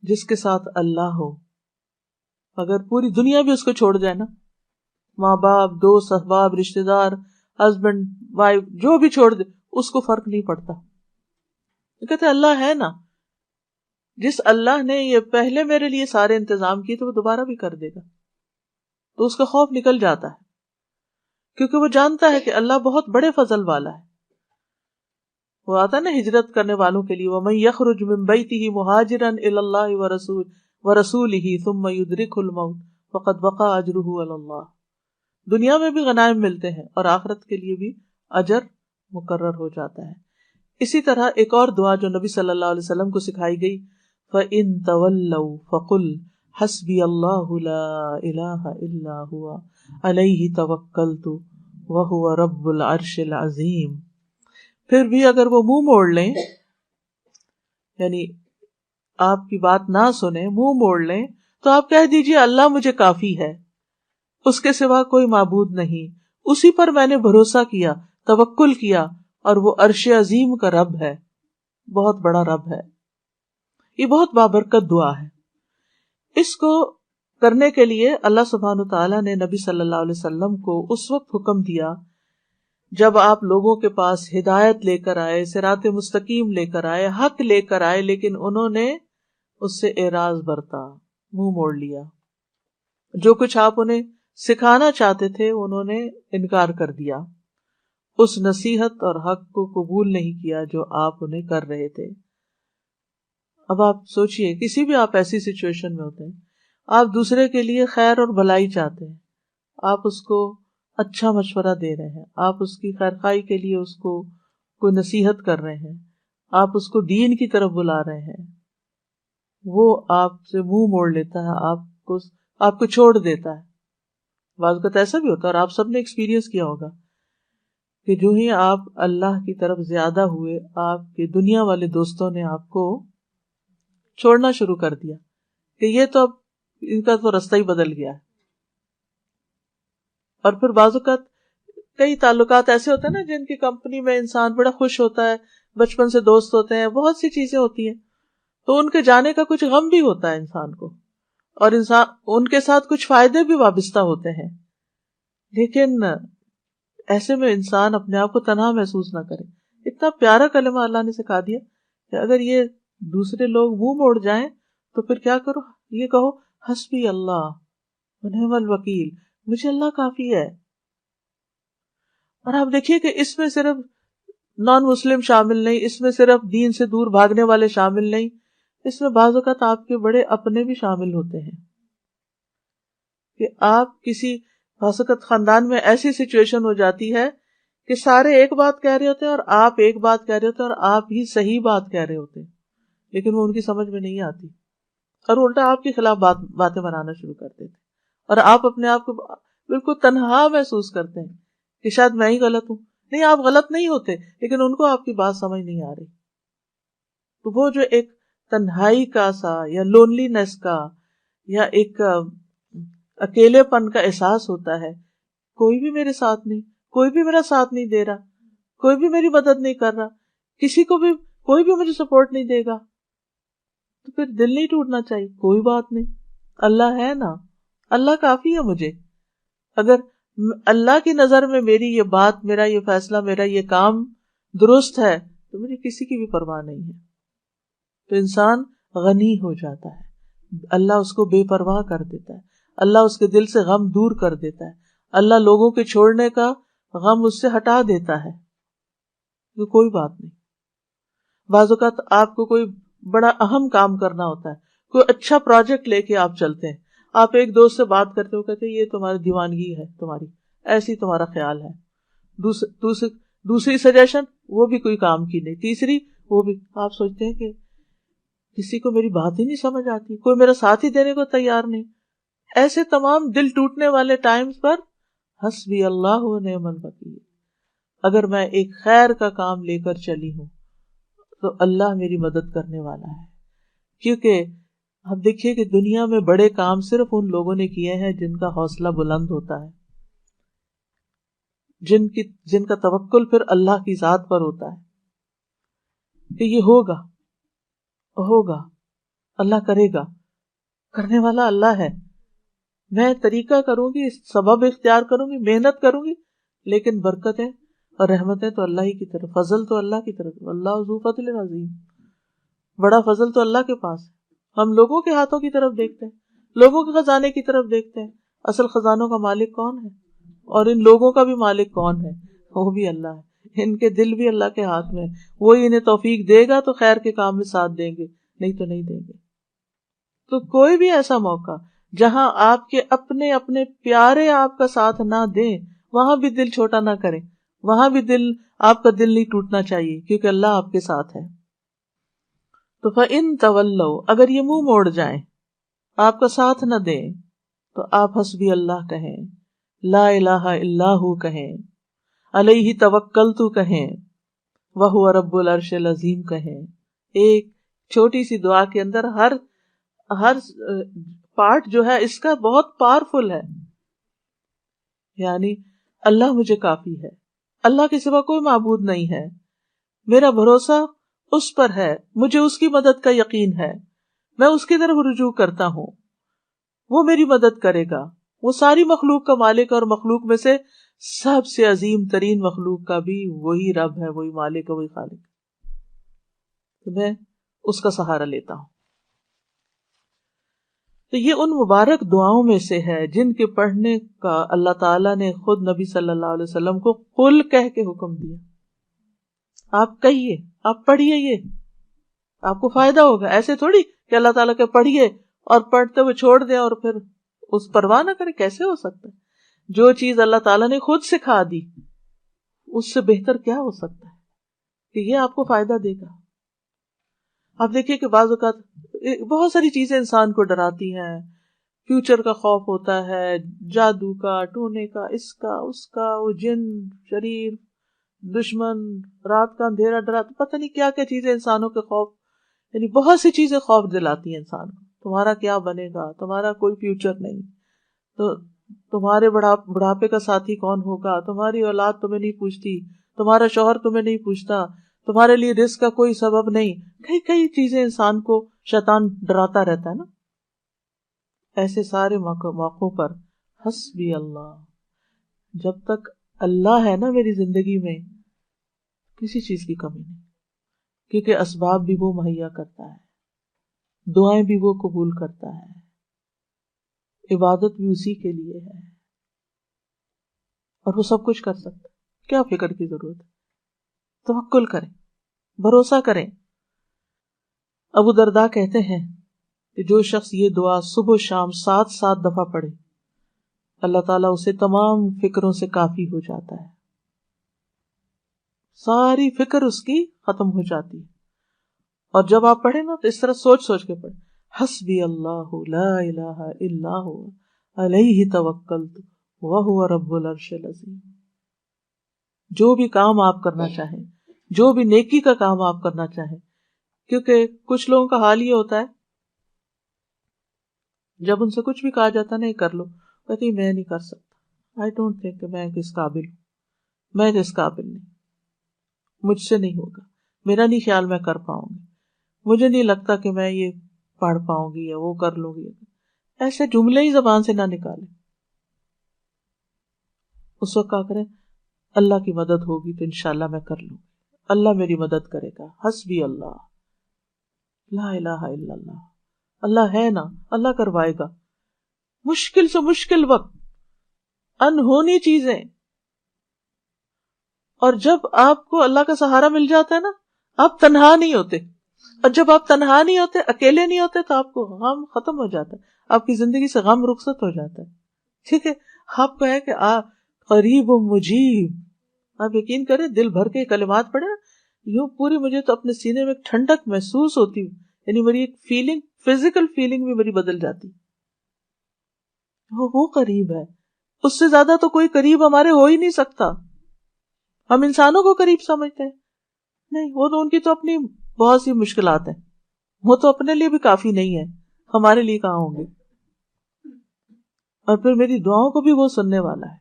جس کے ساتھ اللہ ہو، اگر پوری دنیا بھی اس کو چھوڑ جائے نا، ماں باپ، دوست احباب، رشتے دار، ہسبینڈ وائف، جو بھی چھوڑ دے، اس کو فرق نہیں پڑتا. کہتے اللہ ہے نا، جس اللہ نے یہ پہلے میرے لیے سارے انتظام کیے تو وہ دوبارہ بھی کر دے گا. تو اس کا خوف نکل جاتا ہے، کیونکہ وہ جانتا ہے کہ اللہ بہت بڑے فضل والا ہے. وہ آتا نا ہجرت کرنے والوں کے لیے، وَمَن يَخْرُجْ مِن بَيْتِهِ مُهَاجِرًا إِلَى اللَّهِ وَرَسُولِهِ ثُمَّ يُدْرِكْهُ الْمَوْتُ فَقَدْ وَقَعَ أَجْرُهُ عَلَى اللَّهِ. دنیا میں بھی غنائم ملتے ہیں اور آخرت کے لیے بھی اجر مقرر ہو جاتا ہے. اسی طرح ایک اور دعا جو نبی صلی اللہ علیہ وسلم کو سکھائی گئی، فَإِن تَوَلَّوْا فَقُلْ حَسْبِيَ اللَّهُ لَا إِلَٰهَ إِلَّا هُوَ عَلَيْهِ تَوَكَّلْتُ وَهُوَ رَبُّ الْعَرْشِ الْعَظِيمِ. پھر بھی اگر وہ منہ موڑ لیں، یعنی آپ کی بات نہ سنیں، منہ موڑ لیں، تو آپ کہہ دیجئے اللہ مجھے کافی ہے، اس کے سوا کوئی معبود نہیں، اسی پر میں نے بھروسہ کیا، توکل کیا، اور وہ عرش عظیم کا رب ہے، بہت بڑا رب ہے. یہ بہت بابرکت دعا ہے. اس کو کرنے کے لیے اللہ سبحانہ تعالیٰ نے نبی صلی اللہ علیہ وسلم کو اس وقت حکم دیا جب آپ لوگوں کے پاس ہدایت لے کر آئے، صراط مستقیم لے کر آئے، حق لے کر آئے، لیکن انہوں نے اس سے اعراض برتا، منہ موڑ لیا. جو کچھ آپ انہیں سکھانا چاہتے تھے انہوں نے انکار کر دیا، اس نصیحت اور حق کو قبول نہیں کیا جو آپ انہیں کر رہے تھے. اب آپ سوچئے، کسی بھی آپ ایسی سچویشن میں ہوتے ہیں، آپ دوسرے کے لیے خیر اور بھلائی چاہتے ہیں، آپ اس کو اچھا مشورہ دے رہے ہیں، آپ اس کی خیرخواہی کے لیے اس کو کوئی نصیحت کر رہے ہیں، آپ اس کو دین کی طرف بلا رہے ہیں، وہ آپ سے منہ موڑ لیتا ہے، آپ کو چھوڑ دیتا ہے. بعض اوقات ایسا بھی ہوتا ہے، اور آپ سب نے ایکسپیرینس کیا ہوگا کہ جو ہی آپ اللہ کی طرف زیادہ ہوئے، آپ کے دنیا والے دوستوں نے آپ کو چھوڑنا شروع کر دیا کہ یہ تو اب ان کا تو رستہ ہی بدل گیا ہے. اور پھر بعض اوقات کئی تعلقات ایسے ہوتے ہیں نا جن کی کمپنی میں انسان بڑا خوش ہوتا ہے، بچپن سے دوست ہوتے ہیں، بہت سی چیزیں ہوتی ہیں، تو ان کے جانے کا کچھ غم بھی ہوتا ہے انسان کو، اور ان کے ساتھ کچھ فائدے بھی وابستہ ہوتے ہیں. لیکن ایسے میں انسان اپنے آپ کو تنہا محسوس نہ کرے. اتنا پیارا کلمہ اللہ نے سکھا دیا کہ اگر یہ دوسرے لوگ منہ موڑ جائیں تو پھر کیا کرو؟ یہ کہو حسبی اللہ ونعم الوکیل، مجھے اللہ کافی ہے. اور آپ دیکھیے کہ اس میں صرف نان مسلم شامل نہیں، اس میں صرف دین سے دور بھاگنے والے شامل نہیں، اس میں بعض اوقات آپ کے بڑے اپنے بھی شامل ہوتے ہیں کہ آپ کسی بعض اوقات خاندان میں ایسی سچویشن ہو جاتی ہے کہ سارے ایک بات کہہ رہے ہوتے ہیں اور آپ ایک بات کہہ رہے ہوتے ہیں اور آپ ہی صحیح بات کہہ رہے ہوتے ہیں، لیکن وہ ان کی سمجھ میں نہیں آتی اور الٹا آپ کے خلاف باتیں بنانا شروع کرتے تھے، اور آپ اپنے آپ کو بالکل تنہا محسوس کرتے ہیں کہ شاید میں ہی غلط ہوں. نہیں، آپ غلط نہیں ہوتے، لیکن ان کو آپ کی بات سمجھ نہیں آ رہی. تو وہ جو ایک تنہائی کا سا یا لونلی نیس کا یا ایک اکیلے پن کا احساس ہوتا ہے، کوئی بھی میرے ساتھ نہیں، کوئی بھی میرا ساتھ نہیں دے رہا، کوئی بھی میری مدد نہیں کر رہا، کوئی بھی مجھے سپورٹ نہیں دے گا، تو پھر دل نہیں ٹوٹنا چاہیے. کوئی بات نہیں، اللہ ہے نا، اللہ کافی ہے مجھے. اگر اللہ کی نظر میں میری یہ بات، میرا یہ فیصلہ، میرا یہ کام درست ہے تو مجھے کسی کی بھی پرواہ نہیں ہے. تو انسان غنی ہو جاتا ہے، اللہ اس کو بے پرواہ کر دیتا ہے، اللہ اس کے دل سے غم دور کر دیتا ہے، اللہ لوگوں کے چھوڑنے کا غم اس سے ہٹا دیتا ہے. تو کوئی بات نہیں. بعض اوقات آپ کو کوئی بڑا اہم کام کرنا ہوتا ہے، کوئی اچھا پروجیکٹ لے کے آپ چلتے ہیں، آپ ایک دوست سے بات کرتے ہو، کہتے ہیں یہ تمہاری دیوانگی ہے، تمہاری ایسی تمہارا خیال ہے. دوسری سجیشن وہ بھی کوئی کام کی نہیں، تیسری وہ بھی. آپ سوچتے ہیں کہ کسی کو میری بات ہی نہیں سمجھ آتی، کوئی میرا ساتھ ہی دینے کو تیار نہیں. ایسے تمام دل ٹوٹنے والے ٹائمز پر حسبی اللہ ونعم الوکیل. اگر میں ایک خیر کا کام لے کر چلی ہوں تو اللہ میری مدد کرنے والا ہے. کیونکہ آپ دیکھیے کہ دنیا میں بڑے کام صرف ان لوگوں نے کیے ہیں جن کا حوصلہ بلند ہوتا ہے. جن کا توکل پھر اللہ کی ذات پر ہوتا ہے کہ یہ ہوگا، اللہ کرے گا، کرنے والا اللہ ہے، میں طریقہ کروں گی، سبب اختیار کروں گی، محنت کروں گی، لیکن برکتیں اور رحمتیں تو اللہ ہی کی طرف، فضل تو اللہ کی طرف، اللہ ذو فضل عظیم، بڑا فضل تو اللہ کے پاس ہے۔ ہم لوگوں کے ہاتھوں کی طرف دیکھتے ہیں، لوگوں کے خزانے کی طرف دیکھتے ہیں، اصل خزانوں کا مالک کون ہے؟ اور ان لوگوں کا بھی مالک کون ہے؟ وہ بھی اللہ ہے، ان کے دل بھی اللہ کے ہاتھ میں، وہی انہیں توفیق دے گا تو خیر کے کام میں ساتھ دیں گے، نہیں تو نہیں دیں گے۔ تو کوئی بھی ایسا موقع جہاں آپ کے اپنے پیارے آپ کا ساتھ نہ دیں، وہاں بھی دل چھوٹا نہ کریں، وہاں بھی آپ کا دل نہیں ٹوٹنا چاہیے، کیونکہ اللہ آپ کے ساتھ ہے۔ تو فَإِن تَوَلَّوْا، اگر یہ منہ موڑ جائیں، آپ کا ساتھ نہ دیں، تو آپ حسبی اللہ کہیں، لا الہ الا ہو کہیں، علیہ توکلت کہیں، وہو رب العرش العظیم کہیں۔ ایک چھوٹی سی دعا کے اندر ہر پارٹ جو ہے اس کا بہت پاورفل ہے، یعنی اللہ مجھے کافی ہے، اللہ کے سوا کوئی معبود نہیں ہے، میرا بھروسہ اس پر ہے، مجھے اس کی مدد کا یقین ہے، میں اس کی طرف رجوع کرتا ہوں، وہ میری مدد کرے گا، وہ ساری مخلوق کا مالک، اور مخلوق میں سے سب سے عظیم ترین مخلوق کا بھی وہی رب ہے، وہی مالک ہے، وہی خالق ہے، تو میں اس کا سہارا لیتا ہوں۔ تو یہ ان مبارک دعاؤں میں سے ہے جن کے پڑھنے کا اللہ تعالیٰ نے خود نبی صلی اللہ علیہ وسلم کو قل کہہ کے حکم دیا، آپ کہیے، آپ پڑھیے، یہ آپ کو فائدہ ہوگا۔ ایسے تھوڑی کہ اللہ تعالیٰ کے پڑھیے اور پڑھتے ہوئے چھوڑ دیں اور پھر اس پرواہ نہ کریں، کیسے ہو سکتا ہے؟ جو چیز اللہ تعالیٰ نے خود سکھا دی اس سے بہتر کیا ہو سکتا ہے کہ یہ آپ کو فائدہ دے گا۔ آپ دیکھیے کہ بعض اوقات بہت ساری چیزیں انسان کو ڈراتی ہیں، فیوچر کا خوف ہوتا ہے، جادو کا، ٹونے کا، اس کا اس کا، وہ جن، شریر، دشمن، رات کا اندھیرا ڈراتا، پتہ نہیں کیا کیا چیزیں انسانوں کے خوف، یعنی بہت سی چیزیں خوف دلاتی ہیں انسان کو، تمہارا کیا بنے گا، تمہارا کوئی فیوچر نہیں، تو تمہارے بڑھاپے کا ساتھی کون ہوگا، تمہاری اولاد تمہیں نہیں پوچھتی، تمہارا شوہر تمہیں نہیں پوچھتا، تمہارے لیے رزق کا کوئی سبب نہیں، کئی چیزیں انسان کو شیطان ڈراتا رہتا ہے نا۔ ایسے سارے موقعوں پر حسبی اللہ، جب تک اللہ ہے نا میری زندگی میں، کسی چیز کی کمی نہیں، کیونکہ اسباب بھی وہ مہیا کرتا ہے، دعائیں بھی وہ قبول کرتا ہے، عبادت بھی اسی کے لیے ہے، اور وہ سب کچھ کر سکتا ہے، کیا فکر کی ضرورت ہے؟ توکل کریں، بھروسہ کریں۔ ابو درداء کہتے ہیں کہ جو شخص یہ دعا صبح و شام 7 دفعہ پڑھے، اللہ تعالیٰ اسے تمام فکروں سے کافی ہو جاتا ہے، ساری فکر اس کی ختم ہو جاتی ہے۔ اور جب آپ پڑھیں نا تو اس طرح سوچ کے پڑھیں، حسبی اللہ لا الہ الا ہو علیہ توکلت وہو رب العرش العظیم۔ جو بھی کام آپ کرنا چاہیں، جو بھی نیکی کا کام آپ کرنا چاہیں، کیونکہ کچھ لوگوں کا حال یہ ہوتا ہے جب ان سے کچھ بھی کہا جاتا ہے نہیں کر لو، کہتے ہیں میں نہیں کر سکتا، آئی ڈونٹ تھنک کہ میں کس قابل ہوں، میں کس قابل نہیں، مجھ سے نہیں ہوگا، میرا نہیں خیال میں کر پاؤں گی، مجھے نہیں لگتا کہ میں یہ پڑھ پاؤں گی یا وہ کر لوں گی۔ ایسے جملے ہی زبان سے نہ نکالیں، اس وقت کیا کریں، اللہ کی مدد ہوگی تو انشاءاللہ میں کر لوں گی، اللہ میری مدد کرے گا، حسبی اللہ لا الہ الا اللہ، اللہ ہے نا، اللہ کروائے گا۔ مشکل سے مشکل وقت، انہونی چیزیں، اور جب آپ کو اللہ کا سہارا مل جاتا ہے نا، آپ تنہا نہیں ہوتے، اور جب آپ تنہا نہیں ہوتے، اکیلے نہیں ہوتے، تو آپ کو غم ختم ہو جاتا ہے، آپ کی زندگی سے غم رخصت ہو جاتا ہے، ٹھیک ہے۔ آپ کو ہے کہ قریب و مجیب، آپ یقین کریں دل بھر کے کلمات پڑھے نا، یوں پوری مجھے تو اپنے سینے میں ایک ٹھنڈک محسوس ہوتی، یعنی میری ایک فیلنگ، فزیکل فیلنگ بھی میری بدل جاتی، وہ قریب ہے، اس سے زیادہ تو کوئی قریب ہمارے ہو ہی نہیں سکتا۔ ہم انسانوں کو قریب سمجھتے ہیں، نہیں، وہ تو ان کی تو اپنی بہت سی مشکلات ہیں، وہ تو اپنے لیے بھی کافی نہیں ہے، ہمارے لیے کہاں ہوں گے؟ اور پھر میری دعاؤں کو بھی وہ سننے والا ہے،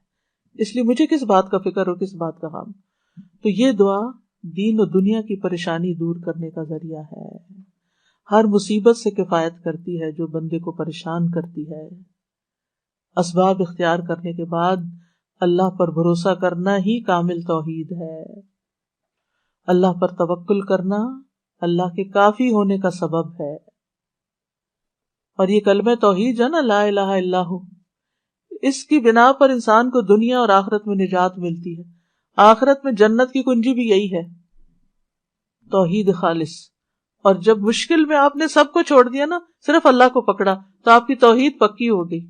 اس لیے مجھے کس بات کا فکر ہو، کس بات کا غم. تو یہ دعا دین و دنیا کی پریشانی دور کرنے کا ذریعہ ہے. ہر مصیبت سے کفایت کرتی ہے جو بندے کو پریشان کرتی ہے. اسباب اختیار کرنے کے بعد اللہ پر بھروسہ کرنا ہی کامل توحید ہے. اللہ پر توکل کرنا اللہ کے کافی ہونے کا سبب ہے. اور یہ کلمہ توحید جو ہے نا، لا الہ الا ہو، اس کی بنا پر انسان کو دنیا اور آخرت میں نجات ملتی ہے. آخرت میں جنت کی کنجی بھی یہی ہے، توحید خالص. اور جب مشکل میں آپ نے سب کو چھوڑ دیا نا، صرف اللہ کو پکڑا، تو آپ کی توحید پکی ہو گئی.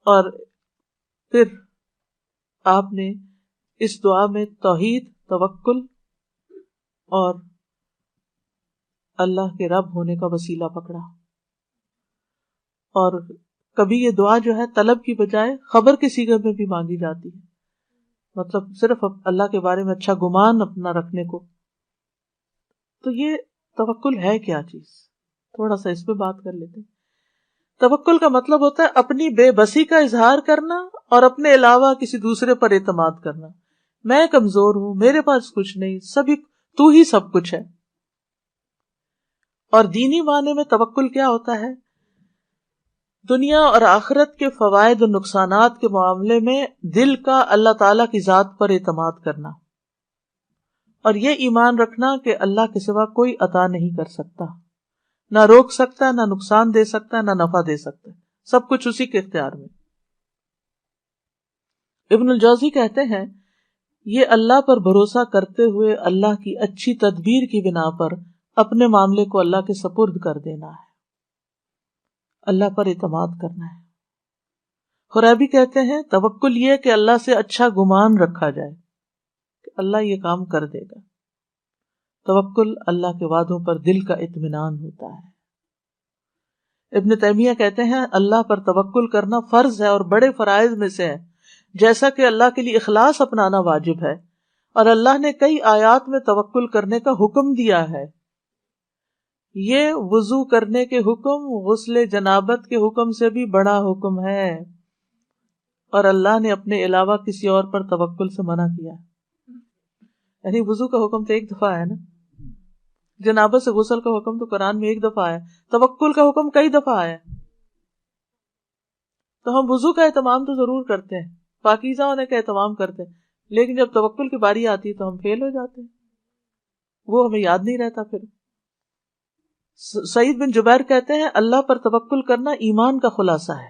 اور پھر آپ نے اس دعا میں توحید، توکل اور اللہ کے رب ہونے کا وسیلہ پکڑا. اور کبھی یہ دعا جو ہے طلب کی بجائے خبر کے صیغے میں بھی مانگی جاتی ہے، مطلب صرف اللہ کے بارے میں اچھا گمان اپنا رکھنے کو. تو یہ توکل ہے کیا چیز؟ تھوڑا سا اس پہ بات کر لیتے ہیں. توکل کا مطلب ہوتا ہے اپنی بے بسی کا اظہار کرنا اور اپنے علاوہ کسی دوسرے پر اعتماد کرنا. میں کمزور ہوں، میرے پاس کچھ نہیں، سبھی تو ہی سب کچھ ہے. اور دینی معنی میں توکل کیا ہوتا ہے؟ دنیا اور آخرت کے فوائد و نقصانات کے معاملے میں دل کا اللہ تعالی کی ذات پر اعتماد کرنا، اور یہ ایمان رکھنا کہ اللہ کے سوا کوئی عطا نہیں کر سکتا، نہ روک سکتا ہے، نہ نقصان دے سکتا ہے، نہ نفع دے سکتا ہے، سب کچھ اسی کے اختیار میں. ابن الجوزی کہتے ہیں یہ اللہ پر بھروسہ کرتے ہوئے اللہ کی اچھی تدبیر کی بنا پر اپنے معاملے کو اللہ کے سپرد کر دینا ہے، اللہ پر اعتماد کرنا ہے. خرابی کہتے ہیں توکل یہ کہ اللہ سے اچھا گمان رکھا جائے کہ اللہ یہ کام کر دے گا. توکل اللہ کے وعدوں پر دل کا اطمینان ہوتا ہے. ابن تیمیہ کہتے ہیں اللہ پر توکل کرنا فرض ہے اور بڑے فرائض میں سے ہے، جیسا کہ اللہ کے لیے اخلاص اپنانا واجب ہے، اور اللہ نے کئی آیات میں توکل کرنے کا حکم دیا ہے. یہ وضو کرنے کے حکم غسل جنابت کے حکم سے بھی بڑا حکم ہے، اور اللہ نے اپنے علاوہ کسی اور پر توکل سے منع کیا. یعنی وضو کا حکم تو ایک دفعہ ہے نا، جنابت سے غسل کا حکم تو قرآن میں ایک دفعہ ہے، توکل کا حکم کئی دفعہ ہے. تو ہم وضو کا اہتمام تو ضرور کرتے ہیں، پاکیزہ ہونے کا اہتمام کرتے ہیں، لیکن جب توکل کی باری آتی ہے تو ہم فیل ہو جاتے ہیں، وہ ہمیں یاد نہیں رہتا. پھر سعید بن جبیر کہتے ہیں اللہ پر توکل کرنا ایمان کا خلاصہ ہے.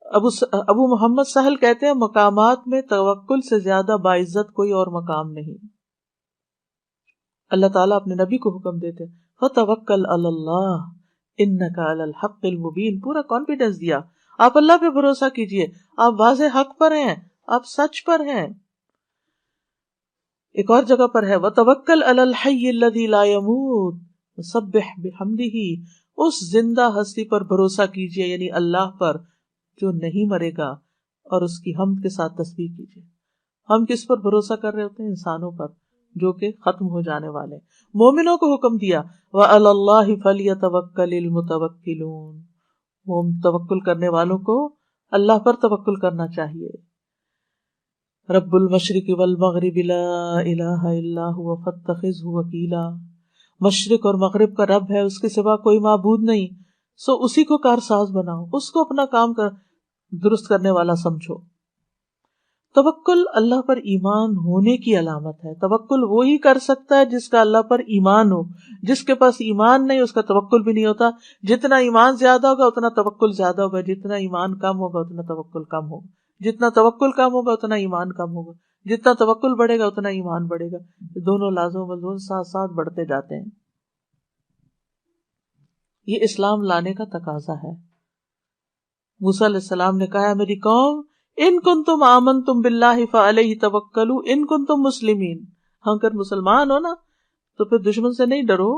ابو محمد سہل کہتے ہیں مقامات میں توکل سے زیادہ باعزت کوئی اور مقام نہیں. اللہ تعالیٰ اپنے نبی کو حکم دیتے فَتَوَكَّلْ عَلَى اللَّهِ إِنَّكَ عَلَى الْحَقِّ الْمُبِينِ، پورا کانفیڈنس دیا، آپ اللہ پہ بھروسہ کیجئے، آپ واضح حق پر ہیں، آپ سچ پر ہیں. ایک اور جگہ پر ہے وَتَوَكَّلْ عَلَى الْحَيِّ الَّذِي لَا يَمُوتُ وَسَبِّحْ بِحَمْدِهِ، اس زندہ ہستی پر بھروسہ کیجئے، یعنی اللہ پر جو نہیں مرے گا، اور اس کی حمد کے ساتھ تسبیح کیجئے. ہم کس پر بھروسہ کر رہے ہوتے ہیں؟ انسانوں پر جو کہ ختم ہو جانے والے. مومنوں کو حکم دیا وَعَلَى اللَّهِ فَلْيَتَوَكَّلِ الْمُتَوَكِّلُونَ، توکل کرنے والوں کو اللہ پر توکل کرنا چاہیے. رب المشرق والمغرب لا الہ الا هو فاتخذہ وکیلا، مشرق اور مغرب کا رب ہے، اس کے سوا کوئی معبود نہیں، سو اسی کو کارساز بناؤ، اس کو اپنا کام درست کرنے والا سمجھو. توکل اللہ پر ایمان ہونے کی علامت ہے. توکل وہی کر سکتا ہے جس کا اللہ پر ایمان ہو. جس کے پاس ایمان نہیں اس کا توکل بھی نہیں ہوتا. جتنا ایمان زیادہ ہوگا اتنا توکل زیادہ ہوگا، جتنا ایمان کم ہوگا اتنا توکل کم ہوگا، جتنا توکل کم ہوگا اتنا ایمان کم ہوگا، جتنا توکل بڑھے گا اتنا ایمان بڑھے گا. یہ دونوں لازم و ملزوم ساتھ ساتھ بڑھتے جاتے ہیں. یہ اسلام لانے کا تقاضا ہے. موسیٰ علیہ السلام نے کہا میری قوم ان کنتم آمنتم باللہ فعلیہ توکلوا ان کنتم مسلمین، ہم اگر مسلمان ہو نا تو پھر دشمن سے نہیں ڈرو،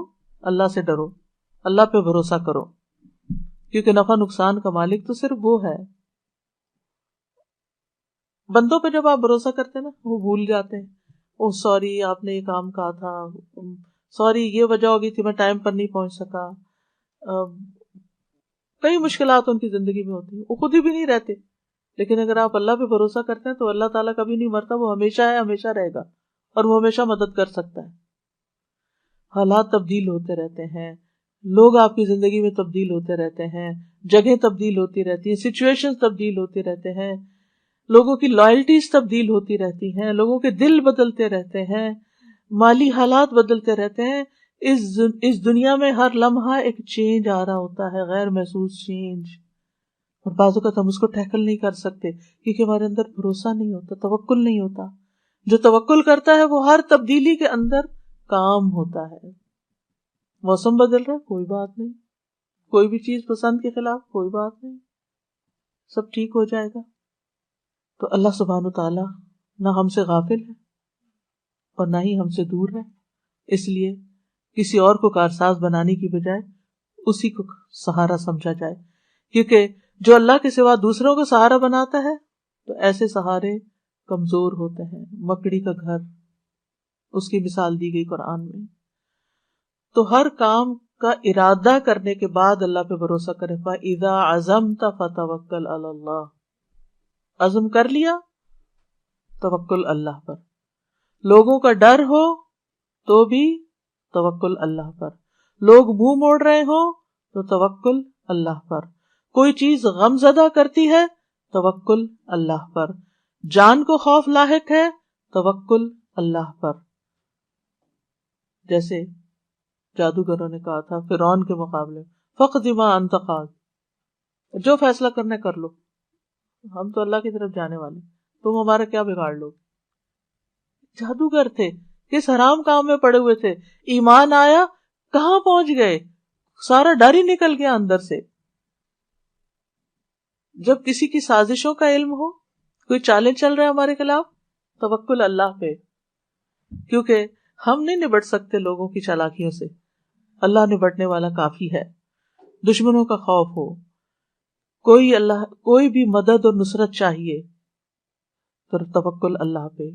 اللہ سے ڈرو، اللہ پہ بھروسہ کرو، کیونکہ نفع نقصان کا مالک تو صرف وہ ہے. بندوں پہ جب آپ بھروسہ کرتے ہیں نا وہ بھول جاتے ہیں، اوہ سوری آپ نے یہ کام کہا تھا، سوری یہ وجہ ہوگی تھی میں ٹائم پر نہیں پہنچ سکا، کئی مشکلات ان کی زندگی میں ہوتی ہیں، وہ خود ہی بھی نہیں رہتے، لیکن اگر آپ اللہ پہ بھروسہ کرتے ہیں تو اللہ تعالیٰ کبھی نہیں مرتا، وہ ہمیشہ ہے، ہمیشہ رہے گا، اور وہ ہمیشہ مدد کر سکتا ہے۔ حالات تبدیل ہوتے رہتے ہیں، لوگ آپ کی زندگی میں تبدیل ہوتے رہتے ہیں، جگہیں تبدیل ہوتی رہتی ہیں، سچویشن تبدیل ہوتی رہتے ہیں، لوگوں کی لائلٹیز تبدیل ہوتی رہتی ہیں، لوگوں کے دل بدلتے رہتے ہیں، مالی حالات بدلتے رہتے ہیں۔ اس دنیا میں ہر لمحہ ایک چینج آ رہا ہوتا ہے، غیر محسوس چینج، اور بعض اوقات ہم اس کو ٹیکل نہیں کر سکتے کیونکہ ہمارے اندر بھروسہ نہیں ہوتا، توکل نہیں ہوتا۔ جو توکل کرتا ہے وہ ہر تبدیلی کے اندر کام ہوتا ہے۔ موسم بدل رہا ہے، کوئی بات نہیں، کوئی بھی چیز پسند کے خلاف، کوئی بات نہیں، سب ٹھیک ہو جائے گا۔ تو اللہ سبحانہ تعالیٰ نہ ہم سے غافل ہے اور نہ ہی ہم سے دور ہے، اس لیے کسی اور کو کارساز بنانے کی بجائے اسی کو سہارا سمجھا جائے، کیونکہ جو اللہ کے سوا دوسروں کو سہارا بناتا ہے تو ایسے سہارے کمزور ہوتے ہیں، مکڑی کا گھر، اس کی مثال دی گئی قرآن میں۔ تو ہر کام کا ارادہ کرنے کے بعد اللہ پہ بھروسہ کرے، فَإِذَا عَزَمْتَ فَتَوَكَّلْ عَلَى اللَّهِ، عزم کر لیا توکل اللہ پر۔ لوگوں کا ڈر ہو تو بھی توکل اللہ پر، لوگ منہ موڑ رہے ہو تو توکل اللہ پر، کوئی چیز غم زدہ کرتی ہے توکل اللہ پر، جان کو خوف لاحق ہے توکل اللہ پر۔ جیسے جادوگروں نے کہا تھا فرعون کے مقابلے، فَاقْضِ مَا أَنْتَ قَاضٍ، جو فیصلہ کرنا کر لو، ہم تو اللہ کی طرف جانے والے، تم ہمارا کیا بگاڑ لو۔ جادوگر تھے، کس حرام کام میں پڑے ہوئے تھے، ایمان آیا کہاں پہنچ گئے، سارا ڈر ہی نکل گیا اندر سے۔ جب کسی کی سازشوں کا علم ہو، کوئی چالیں چل رہا ہے ہمارے خلاف، توکل اللہ پہ، کیونکہ ہم نہیں نبٹ سکتے لوگوں کی چالاکیوں سے، اللہ نبٹنے والا کافی ہے۔ دشمنوں کا خوف ہو، کوئی بھی مدد اور نصرت چاہیے تو توکل اللہ پہ،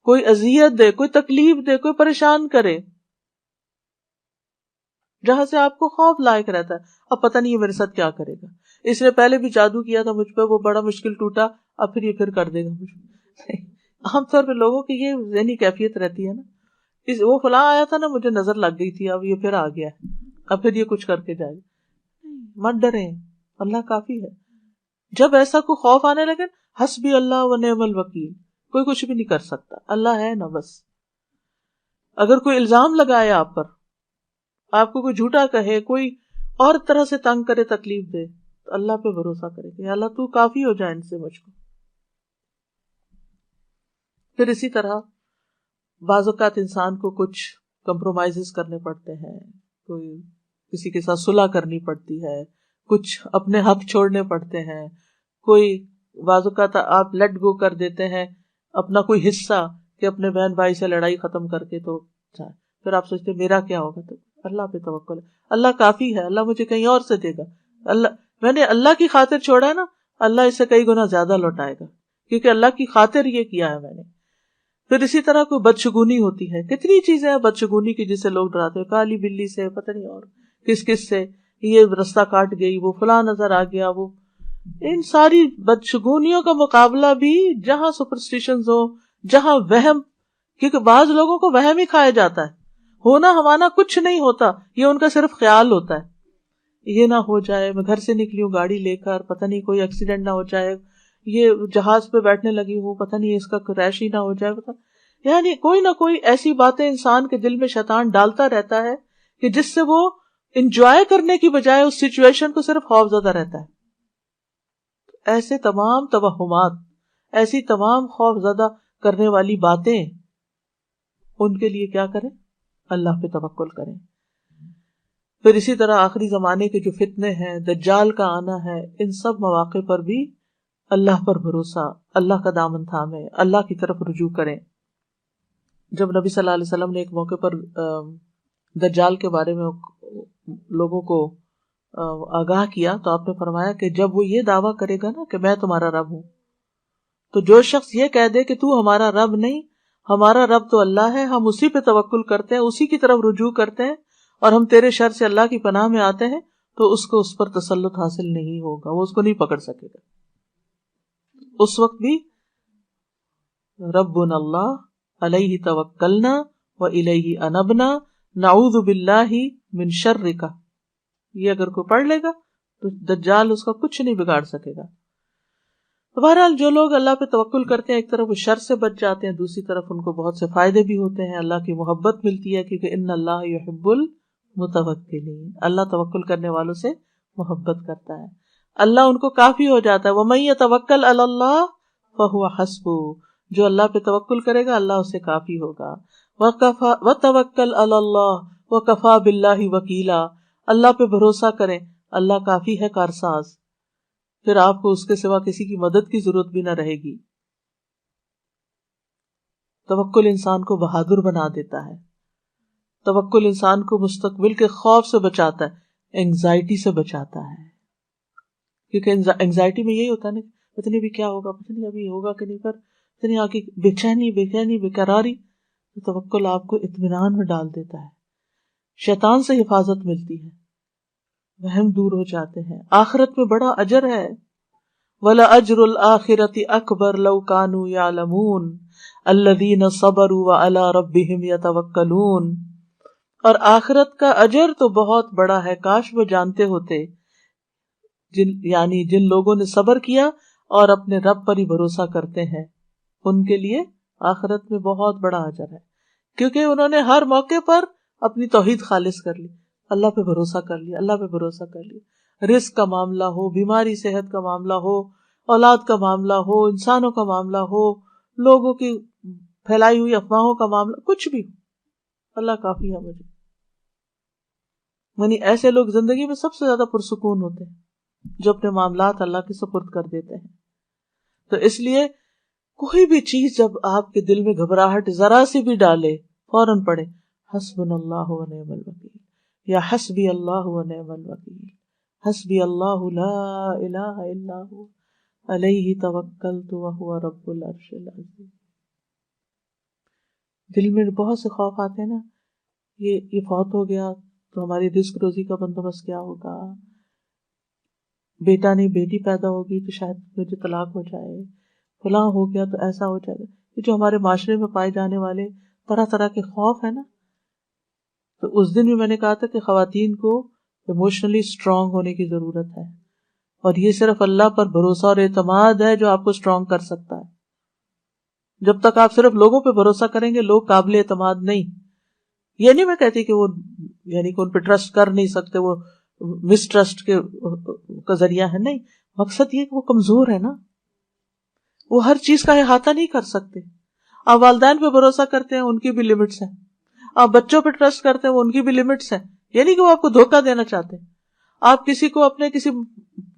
کوئی اذیت دے، کوئی تکلیف دے، کوئی پریشان کرے، جہاں سے آپ کو خوف لائق رہتا ہے، اب پتہ نہیں یہ میرے ساتھ کیا کرے گا، اس نے پہلے بھی جادو کیا تھا مجھ پہ، وہ بڑا مشکل ٹوٹا، اب پھر یہ پھر کر دے گا مجھے۔ عام طور پہ لوگوں کی یہ ذہنی کیفیت رہتی ہے نا، وہ فلاں آیا تھا نا، مجھے نظر لگ گئی تھی، اب یہ پھر آ گیا ہے، اب پھر یہ کچھ کر کے جائے گا۔ مت ڈریں، اللہ کافی ہے۔ جب ایسا کوئی خوف آنے لگے، حسبی اللہ و نعم الوکیل، کوئی کچھ بھی نہیں کر سکتا، اللہ ہے نا بس۔ اگر کوئی الزام لگائے آپ پر، آپ کو کوئی جھوٹا کہے، کوئی اور طرح سے تنگ کرے، تکلیف دے، تو اللہ پہ بھروسہ کرے کہ اللہ تو کافی ہو جائے ان سے مجھ کو۔ پھر اسی طرح بعض اوقات انسان کو کچھ کمپرومائزز کرنے پڑتے ہیں، کوئی کسی کے ساتھ صلح کرنی پڑتی ہے، کچھ اپنے حق چھوڑنے پڑتے ہیں، کوئی بعض اوقات آپ لیٹ گو کر دیتے ہیں اپنا کوئی حصہ کہ اپنے بہن بھائی سے لڑائی ختم کر کے، تو پھر آپ سوچتے میرا کیا ہوگا، تو اللہ پہ توکل ہے، اللہ کافی ہے، اللہ مجھے کہیں اور سے دے گا، میں نے اللہ کی خاطر چھوڑا ہے نا، اللہ اس سے کئی گنا زیادہ لوٹائے گا، کیونکہ اللہ کی خاطر یہ کیا ہے میں نے۔ پھر اسی طرح کوئی بدشگونی ہوتی ہے، کتنی چیزیں ہیں بدشگونی کی جسے لوگ ڈراتے ہیں، کالی بلی سے، پتہ نہیں اور کس سے، یہ رستہ کاٹ گئی، وہ فلاں نظر آ گیا، وہ ان ساری بدشگونیوں کا مقابلہ بھی جہاں سپرسٹیشنز ہو، جہاں وہم، کیونکہ بعض لوگوں کو وہم ہی کھایا جاتا ہے، ہونا ہمانا کچھ نہیں ہوتا، یہ ان کا صرف خیال ہوتا ہے، یہ نہ ہو جائے میں گھر سے نکلی ہوں گاڑی لے کر، پتہ نہیں کوئی ایکسیڈنٹ نہ ہو جائے، یہ جہاز پہ بیٹھنے لگی ہوں، پتہ نہیں اس کا کریش ہی نہ ہو جائے، یعنی کوئی نہ کوئی ایسی باتیں انسان کے دل میں شیطان ڈالتا رہتا ہے کہ جس سے وہ انجوائے کرنے کی بجائے اس سچویشن کو صرف خوف زدہ رہتا ہے۔ ایسے تمام توہمات، ایسی تمام خوف زدہ کرنے والی باتیں، ان کے لیے کیا کریں؟ اللہ پہ توکل کریں۔ پھر اسی طرح آخری زمانے کے جو فتنے ہیں، دجال کا آنا ہے، ان سب مواقع پر بھی اللہ پر بھروسہ، اللہ کا دامن تھامیں، اللہ کی طرف رجوع کریں۔ جب نبی صلی اللہ علیہ وسلم نے ایک موقع پر دجال کے بارے میں لوگوں کو آگاہ کیا تو آپ نے فرمایا کہ جب وہ یہ دعویٰ کرے گا نا کہ میں تمہارا رب ہوں، تو جو شخص یہ کہہ دے کہ تو ہمارا رب نہیں، ہمارا رب تو اللہ ہے، ہم اسی پہ توکل کرتے ہیں، اسی کی طرف رجوع کرتے ہیں، اور ہم تیرے شر سے اللہ کی پناہ میں آتے ہیں، تو اس کو اس پر تسلط حاصل نہیں ہوگا، وہ اس کو نہیں پکڑ سکے گا. اس وقت بھی ربنا اللہ علیہ توکلنا والیہ انبنا نعوذ باللہ من شر کا، یہ اگر کوئی پڑھ لے گا تو دجال اس کا کچھ نہیں بگاڑ سکے گا. تو بہرحال جو لوگ اللہ پہ توکل کرتے ہیں، ایک طرف وہ شر سے بچ جاتے ہیں، دوسری طرف ان کو بہت سے فائدے بھی ہوتے ہیں، اللہ کی محبت ملتی ہے، کیونکہ ان اللہ یحب المتوکلین، اللہ توکل کرنے والوں سے محبت کرتا ہے. اللہ ان کو کافی ہو جاتا ہے. وَمَن يَتَوَكَّلْ عَلَى اللَّهِ فَهُوَ حَسْبُهُ، جو اللہ پہ توکل کرے گا اللہ اسے کافی ہوگا. وَتَوَكَّلْ عَلَى اللَّهِ وَكَفَى بِاللَّهِ وَكِيلًا، اللہ پہ بھروسہ کریں، اللہ کافی ہے کارساز، پھر آپ کو اس کے سوا کسی کی مدد کی ضرورت بھی نہ رہے گی. توکل انسان کو بہادر بنا دیتا ہے، توکل انسان کو مستقبل کے خوف سے بچاتا ہے، اینگزائٹی سے بچاتا ہے. کیونکہ اینگزائٹی میں یہی ہوتا ہے نا، پتہ نہیں ابھی کیا ہوگا، پتہ نہیں ابھی ہوگا کہ نہیں، پتہ نہیں آگے بے قراری. توکل آپ کو اطمینان میں ڈال دیتا ہے، شیطان سے حفاظت ملتی ہے، وہم دور ہو جاتے ہیں. آخرت میں بڑا اجر ہے. وَلَأَجْرُ الْآخِرَةِ أَكْبَرُ لَوْ كَانُوا يَعْلَمُونَ الَّذِينَ صَبَرُوا وَعَلَى رَبِّهِمْ يَتَوَكَّلُونَ، اور آخرت کا اجر تو بہت بڑا ہے، کاش وہ جانتے ہوتے، جن لوگوں نے صبر کیا اور اپنے رب پر ہی بھروسہ کرتے ہیں، ان کے لیے آخرت میں بہت بڑا اجر ہے، کیونکہ انہوں نے ہر موقع پر اپنی توحید خالص کر لی، اللہ پہ بھروسہ کر لیا، اللہ پہ بھروسہ کر لیا. رزق کا معاملہ ہو، بیماری صحت کا معاملہ ہو، اولاد کا معاملہ ہو، انسانوں کا معاملہ ہو، لوگوں کی پھیلائی ہوئی افواہوں کا معاملہ، کچھ بھی، اللہ کافی ہے مجھے. یعنی ایسے لوگ زندگی میں سب سے زیادہ پرسکون ہوتے ہیں جو اپنے معاملات اللہ کے سپرد کر دیتے ہیں. تو اس لیے کوئی بھی چیز جب آپ کے دل میں گھبراہٹ ذرا سی بھی ڈالے، فوراً پڑھے حسبنا اللہ و نعم الوکیل، یا حسبی اللہ و نعم الوکیل، حسبی اللہ لا الہ الا ہوا علیہ توکلت وہو رب العرش العظیم. دل میں بہت سے خوف آتے ہیں نا، یہ فوت ہو گیا تو ہماری رزق روزی کا بندوبست کیا ہوگا، بیٹا نہیں بیٹی پیدا ہوگی تو شاید مجھے طلاق ہو جائے، فلاں ہو گیا تو ایسا ہو جائے گا. یہ جو ہمارے معاشرے میں پائے جانے والے طرح طرح کے خوف ہے نا، تو اس دن بھی میں نے کہا تھا کہ خواتین کو ایموشنلی اسٹرانگ ہونے کی ضرورت ہے، اور یہ صرف اللہ پر بھروسہ اور اعتماد ہے جو آپ کو اسٹرانگ کر سکتا ہے. جب تک آپ صرف لوگوں پہ بھروسہ کریں گے، لوگ قابل اعتماد نہیں. یہ نہیں میں کہتی کہ وہ یعنی کہ ان پہ ٹرسٹ کر نہیں سکتے، وہ مس ٹرسٹ کا ذریعہ ہے، نہیں. مقصد یہ کہ وہ کمزور ہے نا، وہ ہر چیز کا احاطہ نہیں کر سکتے. آپ والدین پہ بھروسہ کرتے ہیں، ان کی بھی لمٹس ہیں. آپ بچوں پہ ٹرسٹ کرتے ہیں، وہ ان کی بھی لمٹس ہیں. یعنی کہ وہ آپ کو دھوکہ دینا چاہتے ہیں. آپ کسی کو اپنے کسی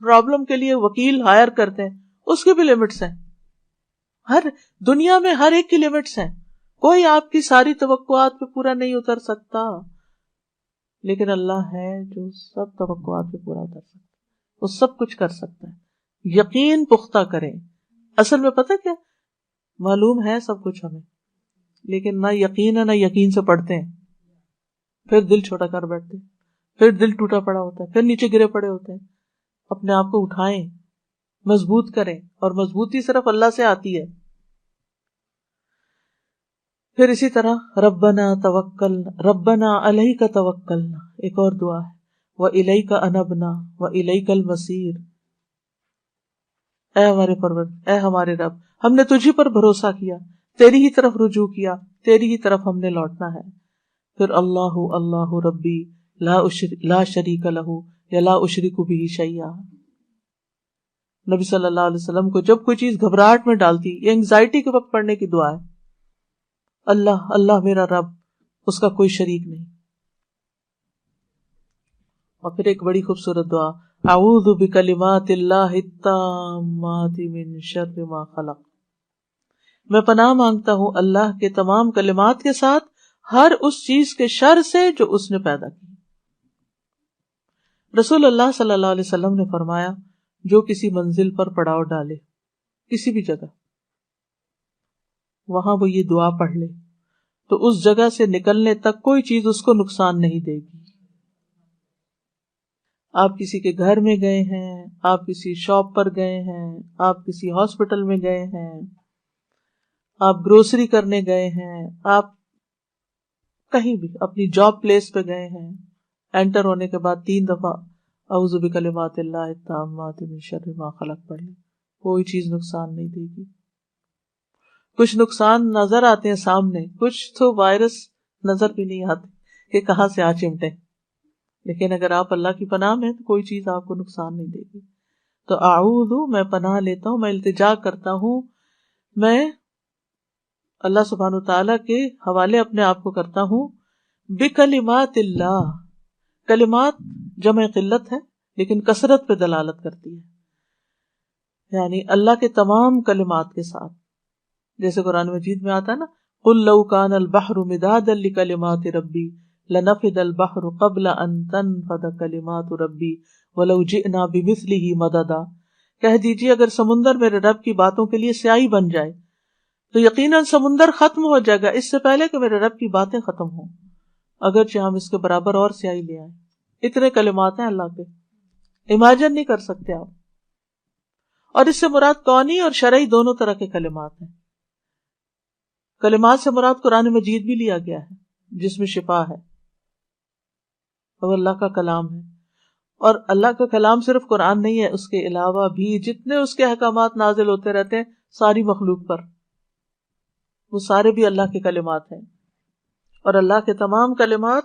پرابلم کے لیے وکیل ہائر کرتے ہیں، اس کی بھی لمٹس ہیں. ہر دنیا میں ہر ایک کی لمٹس ہیں. کوئی آپ کی ساری توقعات پہ پورا نہیں اتر سکتا، لیکن اللہ ہے جو سب توقعات پہ پورا اتر سکتا ہے، وہ سب کچھ کر سکتا ہے. یقین پختہ کریں. اصل میں پتہ کیا، معلوم ہے سب کچھ ہمیں، لیکن نہ یقین ہے، نہ یقین سے پڑھتے ہیں، پھر دل چھوٹا کر بیٹھتے ہیں، پھر دل ٹوٹا پڑا ہوتا ہے، پھر نیچے گرے پڑے ہوتے ہیں. اپنے آپ کو اٹھائیں، مضبوط کریں، اور مضبوطی صرف اللہ سے آتی ہے. پھر اسی طرح ربنا توکلنا، ربنا علیک توکلنا، ایک اور دعا ہے، وَإِلَيْكَ أَنَبْنَا وَإِلَيْكَ الْمَصِيرُ. اے ہمارے پروردگار، اے ہمارے رب، ہم نے تجھی پر بھروسہ کیا، تیری ہی طرف رجوع کیا، تیری ہی طرف ہم نے لوٹنا ہے. پھر اللہ اللہ ربی لا شریک لہ یا لا اشرک بہ شیئا. نبی صلی اللہ علیہ وسلم کو جب کوئی چیز گھبراہٹ میں ڈالتی، یہ انگزائٹی کے وقت پڑھنے کی دعا ہے، اللہ اللہ میرا رب، اس کا کوئی شریک نہیں. اور پھر ایک بڑی خوبصورت دعا، اعوذ بکلمات اللہ التامات من شر ما خلق. میں پناہ مانگتا ہوں اللہ کے تمام کلمات کے ساتھ ہر اس چیز کے شر سے جو اس نے پیدا کی. رسول اللہ صلی اللہ علیہ وسلم نے فرمایا، جو کسی منزل پر پڑاؤ ڈالے، کسی بھی جگہ، وہاں وہ یہ دعا پڑھ لے تو اس جگہ سے نکلنے تک کوئی چیز اس کو نقصان نہیں دے گی. آپ کسی کے گھر میں گئے ہیں، آپ کسی شاپ پر گئے ہیں، آپ کسی ہاسپٹل میں گئے ہیں، آپ گروسری کرنے گئے ہیں، آپ کہیں بھی اپنی جاب پلیس پہ گئے ہیں، انٹر ہونے کے بعد 3 دفعہ اعوذ بکلمات اللہ التامات من شر ما خلق پڑھ لیں، کوئی چیز نقصان نہیں دے گی۔ کچھ نقصان نظر آتے ہیں سامنے، کچھ تو وائرس نظر بھی نہیں آتے کہ کہاں سے آ چمٹے، لیکن اگر آپ اللہ کی پناہ میں تو کوئی چیز آپ کو نقصان نہیں دے گی۔ تو اعوذ، میں پناہ لیتا ہوں، میں التجا کرتا ہوں، میں اللہ سبحانہ وتعالیٰ کے حوالے اپنے آپ کو کرتا ہوں، بکلمات اللہ، کلمات جمع قلت ہے لیکن کثرت پہ دلالت کرتی ہے، یعنی اللہ کے تمام کلمات کے ساتھ، جیسے قرآن مجید میں آتا ہے نا، قل لو کان البحر مدادا لکلمات ربی لنفد البحر قبل ان تنفد کلمات ربی ولو جئنا بمثلہ مددا، کہہ دیجیے اگر سمندر میرے رب کی باتوں کے لیے سیاہی بن جائے تو یقیناً سمندر ختم ہو جائے گا اس سے پہلے کہ میرے رب کی باتیں ختم ہوں، اگرچہ ہم اس کے برابر اور سیاہی لے آئیں۔ اتنے کلمات ہیں اللہ کے، امیجن نہیں کر سکتے آپ۔ اور اس سے مراد کونی اور شرعی دونوں طرح کے کلمات ہیں۔ کلمات سے مراد قرآن مجید بھی لیا گیا ہے جس میں شفا ہے، وہ اللہ کا کلام ہے، اور اللہ کا کلام صرف قرآن نہیں ہے، اس کے علاوہ بھی جتنے اس کے احکامات نازل ہوتے رہتے ہیں ساری مخلوق پر، وہ سارے بھی اللہ کے کلمات ہیں۔ اور اللہ کے تمام کلمات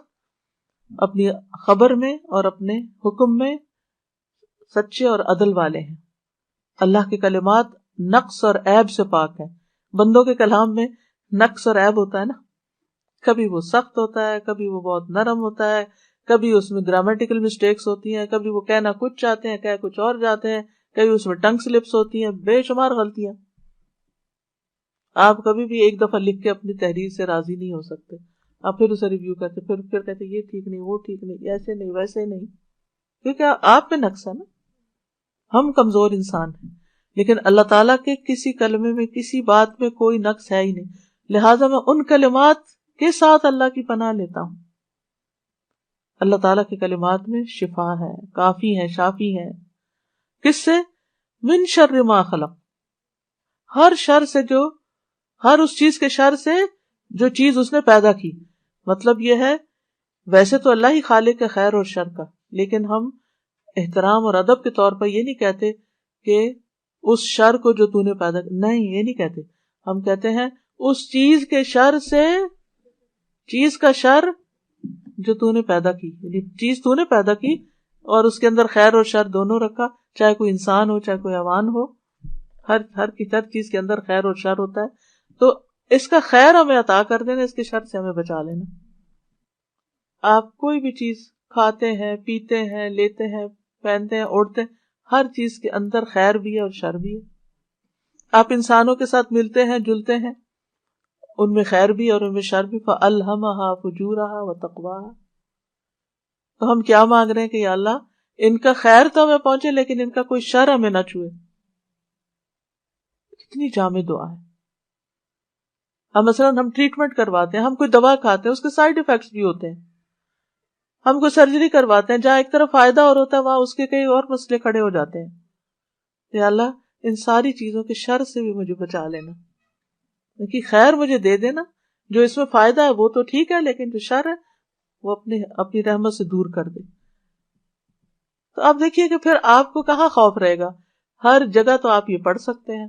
اپنی خبر میں اور اپنے حکم میں سچے اور عدل والے ہیں۔ اللہ کے کلمات نقص اور عیب سے پاک ہیں۔ بندوں کے کلام میں نقص اور عیب ہوتا ہے نا، کبھی وہ سخت ہوتا ہے، کبھی وہ بہت نرم ہوتا ہے، کبھی اس میں گرامیٹیکل مسٹیکس ہوتی ہیں، کبھی وہ کہنا کچھ چاہتے ہیں کہہ کچھ اور جاتے ہیں، کبھی اس میں ٹنگ سلپس ہوتی ہیں، بے شمار غلطیاں۔ آپ کبھی بھی ایک دفعہ لکھ کے اپنی تحریر سے راضی نہیں ہو سکتے، آپ پھر اسے ریویو کرتے، پھر کہتے یہ ٹھیک نہیں، وہ ٹھیک نہیں، ایسے نہیں، ویسے نہیں، کیونکہ آپ میں نقص ہے نا، ہم کمزور انسان ہیں۔ لیکن اللہ تعالیٰ کے کسی کلمے میں کسی بات میں کوئی نقص ہے ہی نہیں، لہٰذا میں ان کلمات کے ساتھ اللہ کی پناہ لیتا ہوں۔ اللہ تعالیٰ کے کلمات میں شفا ہے، کافی ہے، شافی ہے۔ کس سے؟ من شر ما خلق، ہر شر سے، جو ہر اس چیز کے شر سے جو چیز اس نے پیدا کی۔ مطلب یہ ہے ویسے تو اللہ ہی خالق ہے خیر اور شر کا، لیکن ہم احترام اور ادب کے طور پر یہ نہیں کہتے کہ اس شر کو جو تو نے پیدا نہیں، یہ نہیں کہتے، ہم کہتے ہیں اس چیز کے شر سے، چیز کا شر جو تو نے پیدا کی، یعنی چیز تو نے پیدا کی اور اس کے اندر خیر اور شر دونوں رکھا، چاہے کوئی انسان ہو چاہے کوئی حیوان ہو، ہر چیز کے اندر خیر اور شر ہوتا ہے، تو اس کا خیر ہمیں عطا کر دینا، اس کے شر سے ہمیں بچا لینا۔ آپ کوئی بھی چیز کھاتے ہیں، پیتے ہیں، لیتے ہیں، پہنتے ہیں، اوڑھتے ہیں، ہر چیز کے اندر خیر بھی ہے اور شر بھی ہے۔ آپ انسانوں کے ساتھ ملتے ہیں، جلتے ہیں، ان میں خیر بھی اور ان میں شر بھی، فَأَلْهَمَهَا فُجُورَهَا وَتَقْوَاهَا۔ تو ہم کیا مانگ رہے ہیں کہ یا اللہ ان کا خیر تو ہمیں پہنچے لیکن ان کا کوئی شر ہمیں نہ چھوئے۔ کتنی جامع دعا ہے۔ ہم ٹریٹمنٹ کرواتے ہیں، ہم کوئی دوا کھاتے ہیں، اس کے سائیڈ ایفیکٹس بھی ہوتے ہیں، ہم کوئی سرجری کرواتے ہیں، جہاں ایک طرف فائدہ اور ہوتا ہے وہاں اس کے کئی اور مسئلے کھڑے ہو جاتے ہیں۔ یا اللہ ان ساری چیزوں کے شر سے بھی مجھے بچا لینا، کیونکہ خیر مجھے دے دینا، جو اس میں فائدہ ہے وہ تو ٹھیک ہے، لیکن جو شر ہے وہ اپنی رحمت سے دور کر دے۔ تو آپ دیکھیے کہ پھر آپ کو کہاں خوف رہے گا، ہر جگہ تو آپ یہ پڑھ سکتے ہیں۔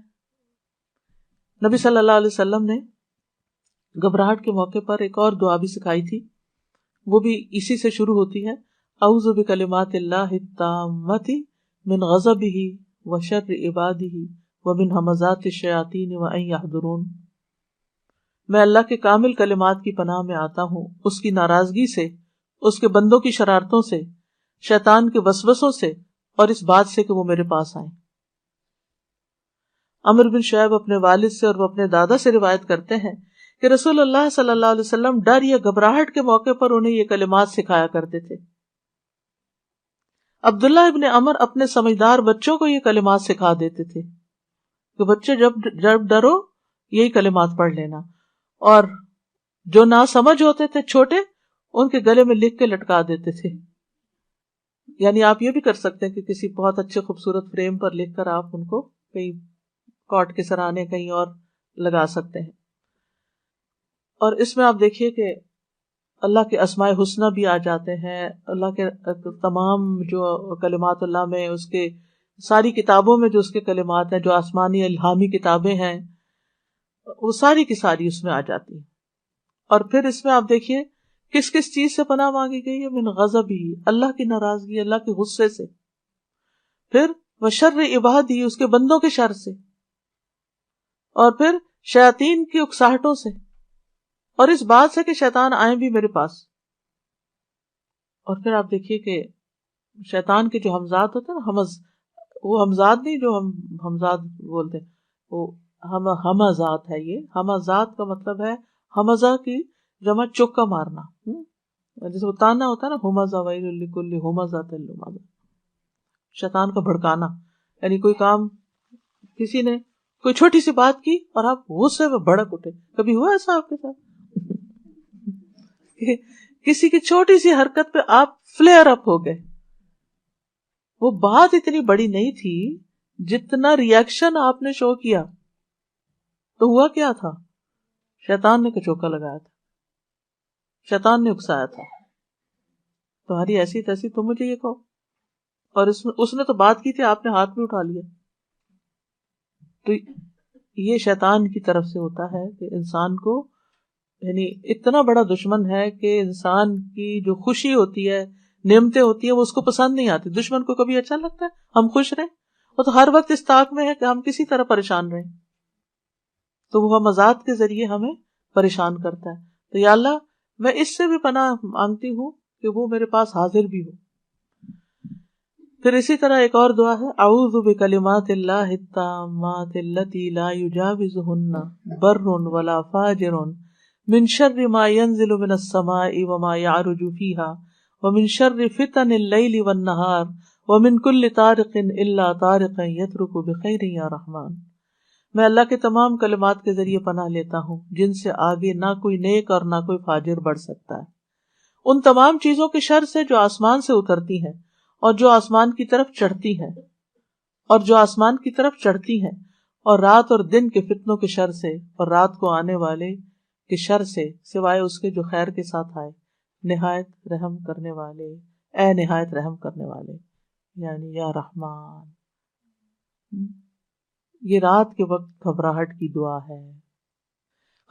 نبی صلی اللہ علیہ وسلم نے گھبراہٹ کے موقع پر ایک اور دعا بھی سکھائی تھی، وہ بھی اسی سے شروع ہوتی ہے، اعوذ بکلمات اللہ التامۃ من غضبہ وشر عبادہ ومن ھمزات الشیاطین وان یحضرون۔ میں اللہ کے کامل کلمات کی پناہ میں آتا ہوں، اس کی ناراضگی سے، اس کے بندوں کی شرارتوں سے، شیطان کے وسوسوں سے، اور اس بات سے کہ وہ میرے پاس آئیں۔ عمرو بن شعیب اپنے والد سے اور وہ اپنے دادا سے روایت کرتے ہیں کہ رسول اللہ صلی اللہ علیہ وسلم ڈر یا گھبراہٹ کے موقع پر انہیں یہ کلمات سکھایا کرتے تھے۔ عبداللہ ابن عمر اپنے سمجھدار بچوں کو یہ کلمات سکھا دیتے تھے کہ بچے جب ڈرو یہی کلمات پڑھ لینا، اور جو نہ سمجھ ہوتے تھے چھوٹے، ان کے گلے میں لکھ کے لٹکا دیتے تھے یعنی آپ یہ بھی کر سکتے ہیں کہ کسی بہت اچھے خوبصورت فریم پر لکھ کر آپ ان کو کہیں کاٹ کے سرانے کہیں اور لگا سکتے ہیں. اور اس میں آپ دیکھیے کہ اللہ کے اسماء حسنی بھی آ جاتے ہیں. اللہ کے تمام جو کلمات اللہ میں، اس کے ساری کتابوں میں جو اس کے کلمات ہیں، جو آسمانی الہامی کتابیں ہیں، وہ ساری کی ساری اس میں آ جاتی ہیں. اور پھر اس میں آپ دیکھیے کس کس چیز سے پناہ مانگی گئی ہے؟ من غضبی، اللہ کی ناراضگی، اللہ کے غصے سے. پھر وشر عبادی، اس کے بندوں کے شر سے. اور پھر شیاطین کی اکساہٹوں سے، اور اس بات سے کہ شیطان آئیں بھی میرے پاس. اور پھر آپ دیکھیے کہ شیطان کے جو حمزات ہوتے ہیں نا، وہ حمزات نہیں جو ہم حمزات بولتے ہیں، وہ حمزات ہے. یہ حمزات کا مطلب ہے حمزہ کی جمع چوکا مارنا. جیسے وہ تانا ہوتا ہے نا، ہمزہ ویل لکل ہمزۃ لمزہ، شیطان کا بھڑکانا. یعنی کوئی کام، کسی نے کوئی چھوٹی سی بات کی اور آپ غصے میں بھڑک اٹھے. کبھی ہوا ایسا آپ کے ساتھ؟ کسی کی چھوٹی سی حرکت پہ آپ فلیئر اپ ہو گئے. وہ بات اتنی بڑی نہیں تھی، جتنا ریئیکشن آپ نے شو کیا. تو ہوا کیا تھا؟ شیطان نے کچوکا لگایا تھا، شیطان نے اکسایا تھا. تمہاری ایسی تیسی، تم مجھے یہ کہو. اور اس نے تو بات کی تھی، آپ نے ہاتھ میں اٹھا لیا. تو یہ شیطان کی طرف سے ہوتا ہے کہ انسان کو، یعنی اتنا بڑا دشمن ہے کہ انسان کی جو خوشی ہوتی ہے، نعمتیں ہوتی ہیں، وہ اس کو پسند نہیں آتی. دشمن کو کبھی اچھا لگتا ہے ہم خوش رہیں؟ وہ تو ہر وقت اس طاق میں ہے کہ ہم کسی طرح پریشان رہیں. تو وہ مزاج کے ذریعے ہمیں پریشان کرتا ہے. تو یا اللہ میں اس سے بھی پناہ مانگتی ہوں کہ وہ میرے پاس حاضر بھی ہو. پھر اسی طرح ایک اور دعا ہے، اعوذ بکلمات اللہ التامات اللتی لا یجاوزہن بر ولا فاجر من شر ما ينزل من السماء وما يعرج فيها ومن شر فتن الليل والنهار ومن كل طارق الا طارقا يترك بخير يا رحمن. میں اللہ کے تمام کلمات کے ذریعے پناہ لیتا ہوں جن سے آگے نہ کوئی نیک اور نہ کوئی فاجر بڑھ سکتا ہے، ان تمام چیزوں کے شر سے جو آسمان سے اترتی ہیں اور جو آسمان کی طرف چڑھتی ہیں، اور رات اور دن کے فتنوں کے شر سے، اور رات کو آنے والے کے شر سے، سوائے اس کے جو خیر کے ساتھ آئے. نہایت رحم کرنے والے، اے نہایت رحم کرنے والے، یعنی یا رحمان. یہ رات کے وقت گھبراہٹ کی دعا ہے.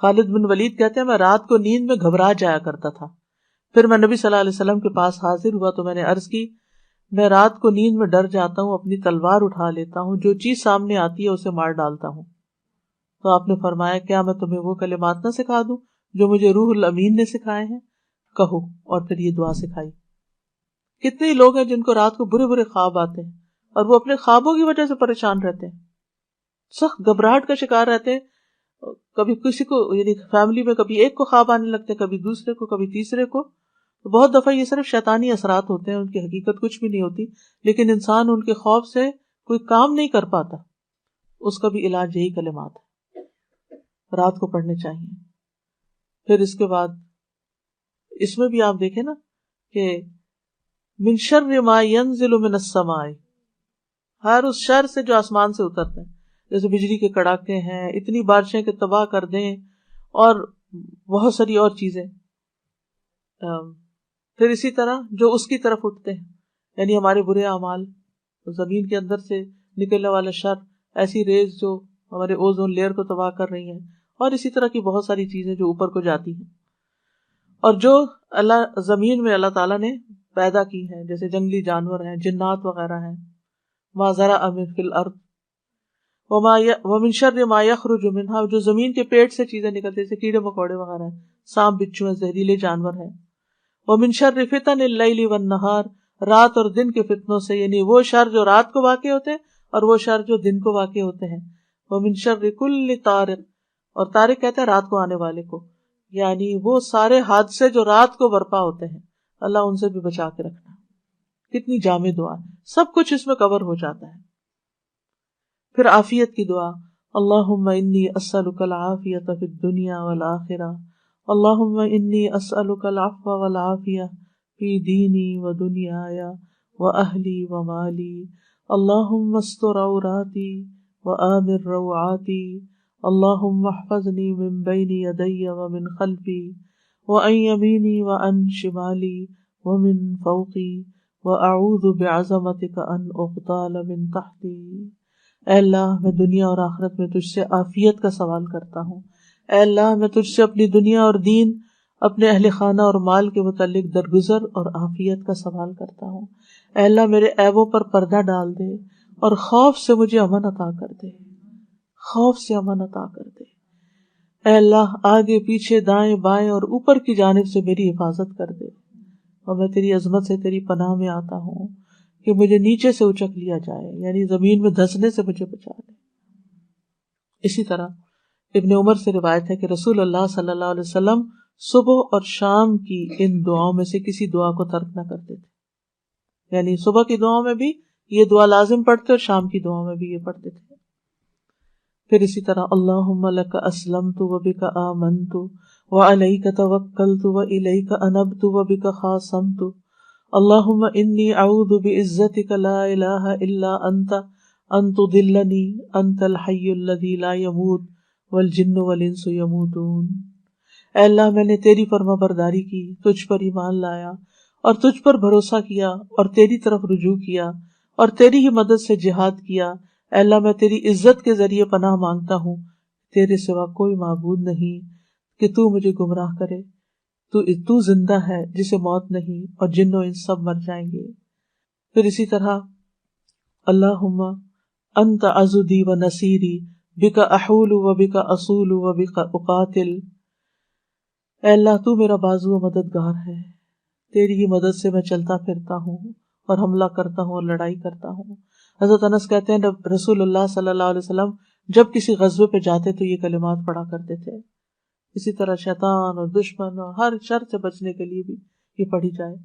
خالد بن ولید کہتے ہیں میں رات کو نیند میں گھبرا جایا کرتا تھا. پھر میں نبی صلی اللہ علیہ وسلم کے پاس حاضر ہوا تو میں نے عرض کی، میں رات کو نیند میں ڈر جاتا ہوں، اپنی تلوار اٹھا لیتا ہوں، جو چیز سامنے آتی ہے اسے مار ڈالتا ہوں. تو آپ نے فرمایا کیا میں تمہیں وہ کلمات نہ سکھا دوں جو مجھے روح الامین نے سکھائے ہیں؟ کہو. اور پھر یہ دعا سکھائی. کتنے لوگ ہیں جن کو رات کو برے برے خواب آتے ہیں اور وہ اپنے خوابوں کی وجہ سے پریشان رہتے ہیں، سخت گھبراہٹ کا شکار رہتے ہیں. کبھی کسی کو، یعنی فیملی میں کبھی ایک کو خواب آنے لگتے ہیں، کبھی دوسرے کو، کبھی تیسرے کو. بہت دفعہ یہ صرف شیطانی اثرات ہوتے ہیں، ان کی حقیقت کچھ بھی نہیں ہوتی، لیکن انسان ان کے خوف سے کوئی کام نہیں کر پاتا. اس کا بھی علاج یہی کلمات ہے، رات کو پڑھنے چاہیے. پھر اس کے بعد اس میں بھی آپ دیکھیں نا کہ من شر ما ينزل من السماء، ہر اس شر سے جو آسمان سے اترتا ہے، جیسے بجلی کے کڑاکے ہیں، اتنی بارشیں کہ تباہ کر دیں، اور بہت ساری اور چیزیں. پھر اسی طرح جو اس کی طرف اٹھتے ہیں، یعنی ہمارے برے اعمال، زمین کے اندر سے نکلنے والا شر، ایسی ریز جو ہمارے اوزون لیئر کو تباہ کر رہی ہیں، اور اسی طرح کی بہت ساری چیزیں جو اوپر کو جاتی ہیں. اور جو اللہ زمین میں اللہ تعالیٰ نے پیدا کی ہیں، جیسے جنگلی جانور ہیں، جنات وغیرہ ہیں، ما ذرأ فی الارض ومن شر ما یخرج منہا، جو زمین کے پیٹ سے چیزیں نکلتے ہیں، جیسے کیڑے مکوڑے وغیرہ ہیں، سانپ بچھو ہیں، زہریلے جانور ہیں. ومن شر فتن اللیل والنہار، رات اور دن کے فتنوں سے، یعنی وہ شر جو رات کو واقع ہوتے ہیں اور وہ شر جو دن کو واقع ہوتے ہیں. ومن شر کل طارق، اور طارق کہتے ہیں رات کو آنے والے کو، یعنی وہ سارے حادثے جو رات کو برپا ہوتے ہیں، اللہ ان سے بھی بچا کے رکھنا. کتنی جامع دعا ہے، سب کچھ اس میں کور ہو جاتا ہے. پھر عافیت کی دعا، اللہم انی اسألک العافیۃ فی الدنیا والآخرہ، اللہم انی اسألک العفو والعافیہ فی دینی و دنیایا وأهلي ومالي اللهم استر عوراتي وآمن روعاتي اللهم احفظني من بين يدي ومن خلفي وعن يميني وعن شمالي ومن فوقي وأعوذ بعظمتك أن أغتال من تحتي۔ اے اللہ میں دنیا اور آخرت میں تجھ سے عافیت کا سوال کرتا ہوں۔ اے اللہ میں تجھ سے اپنی دنیا اور دین، اپنے اہل خانہ اور مال کے متعلق درگزر اور عافیت کا سوال کرتا ہوں۔ اے اللہ میرے عیبوں پر پردہ ڈال دے اور خوف سے مجھے امن عطا کر دے، خوف سے امن عطا کر دے۔ اے اللہ آگے پیچھے دائیں بائیں اور اوپر کی جانب سے میری حفاظت کر دے، اور میں تیری عظمت سے تیری پناہ میں آتا ہوں کہ مجھے نیچے سے اچک لیا جائے، یعنی زمین میں دھسنے سے مجھے بچا لے۔ اسی طرح ابن عمر سے روایت ہے کہ رسول اللہ صلی اللہ علیہ وسلم صبح اور شام کی ان دعاؤں میں سے کسی دعا کو ترک نہ کرتے تھے، یعنی صبح کی دعاؤں میں بھی یہ دعا لازم پڑھتے اور شام کی دعاؤں میں بھی یہ پڑھتے تھے۔ پھر اسی طرح اللہم لک اسلمت وبک آمنت وعلیک توکلت والیک انبت وبک خاصمت اللہم انی اعوذ بعزتک لا الہ الا انت ان تضلنی انت الحی الذی لا یموت والجن والانس یموتون۔ اے اللہ میں نے تیری فرما برداری کی، تجھ پر ایمان لایا اور تجھ پر بھروسہ کیا اور تیری طرف رجوع کیا اور تیری ہی مدد سے جہاد کیا۔ اے اللہ میں تیری عزت کے ذریعے پناہ مانگتا ہوں، تیرے سوا کوئی معبود نہیں کہ تو مجھے گمراہ کرے، تو زندہ ہے جسے موت نہیں، اور جن و انس سب مر جائیں گے۔ پھر اسی طرح اللہم انت عضدی و نصیری بک احول و بک اصول و بک اقاتل۔ اے اللہ تو میرا بازو و مددگار ہے، تیری ہی مدد سے میں چلتا پھرتا ہوں اور حملہ کرتا ہوں اور لڑائی کرتا ہوں۔ حضرت انس کہتے ہیں رسول اللہ صلی اللہ علیہ وسلم جب کسی غزوے پہ جاتے تو یہ کلمات پڑھا کرتے تھے۔ اسی طرح شیطان اور دشمن اور ہر شر سے بچنے کے لیے بھی یہ پڑھی جائے۔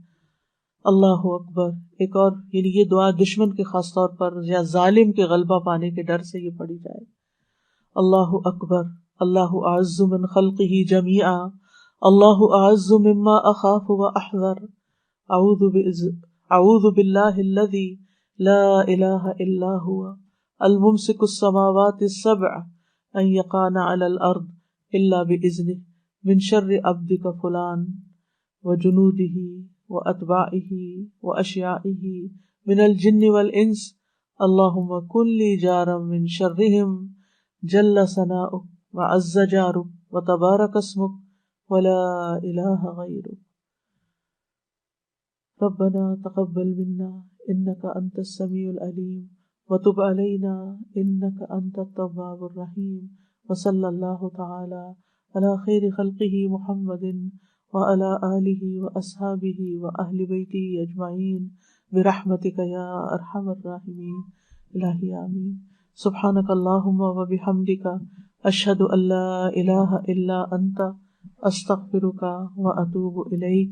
اللہ اکبر ایک اور، یعنی یہ دعا دشمن کے خاص طور پر یا ظالم کے غلبہ پانے کے ڈر سے یہ پڑھی جائے۔ اللہ اکبر، اللہ اعز من خلقہ جمیعا، اللہ اعز مما اخاف واحذر، اعوذ باللہ الذی لا الہ الا هو الممسک السماوات السبع ان یقعن علی الارض الا باذنہ من شر عبدک فلان وجنودہ واتباعہ واشیاعہ من الجن والانس اللہم کن لی جارا من شرہم جل ثناؤک وعز جارک وتبارک اسمک ولا الہ غیرک۔ ربنا تقبل منا انك انت السميع العليم وتب علينا انك انت التواب الرحيم وصلى الله تعالى على خير خلقه محمد وعلى آله واصحابه واهل بيته اجمعين برحمتك يا ارحم الراحمين الہی آمین۔ سبحانك اللهم وبحمدك اشهد ان لا اله الا انت استغفرك واتوب اليك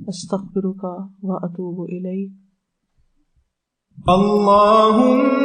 استغفرك واتوب اليك۔ اللهم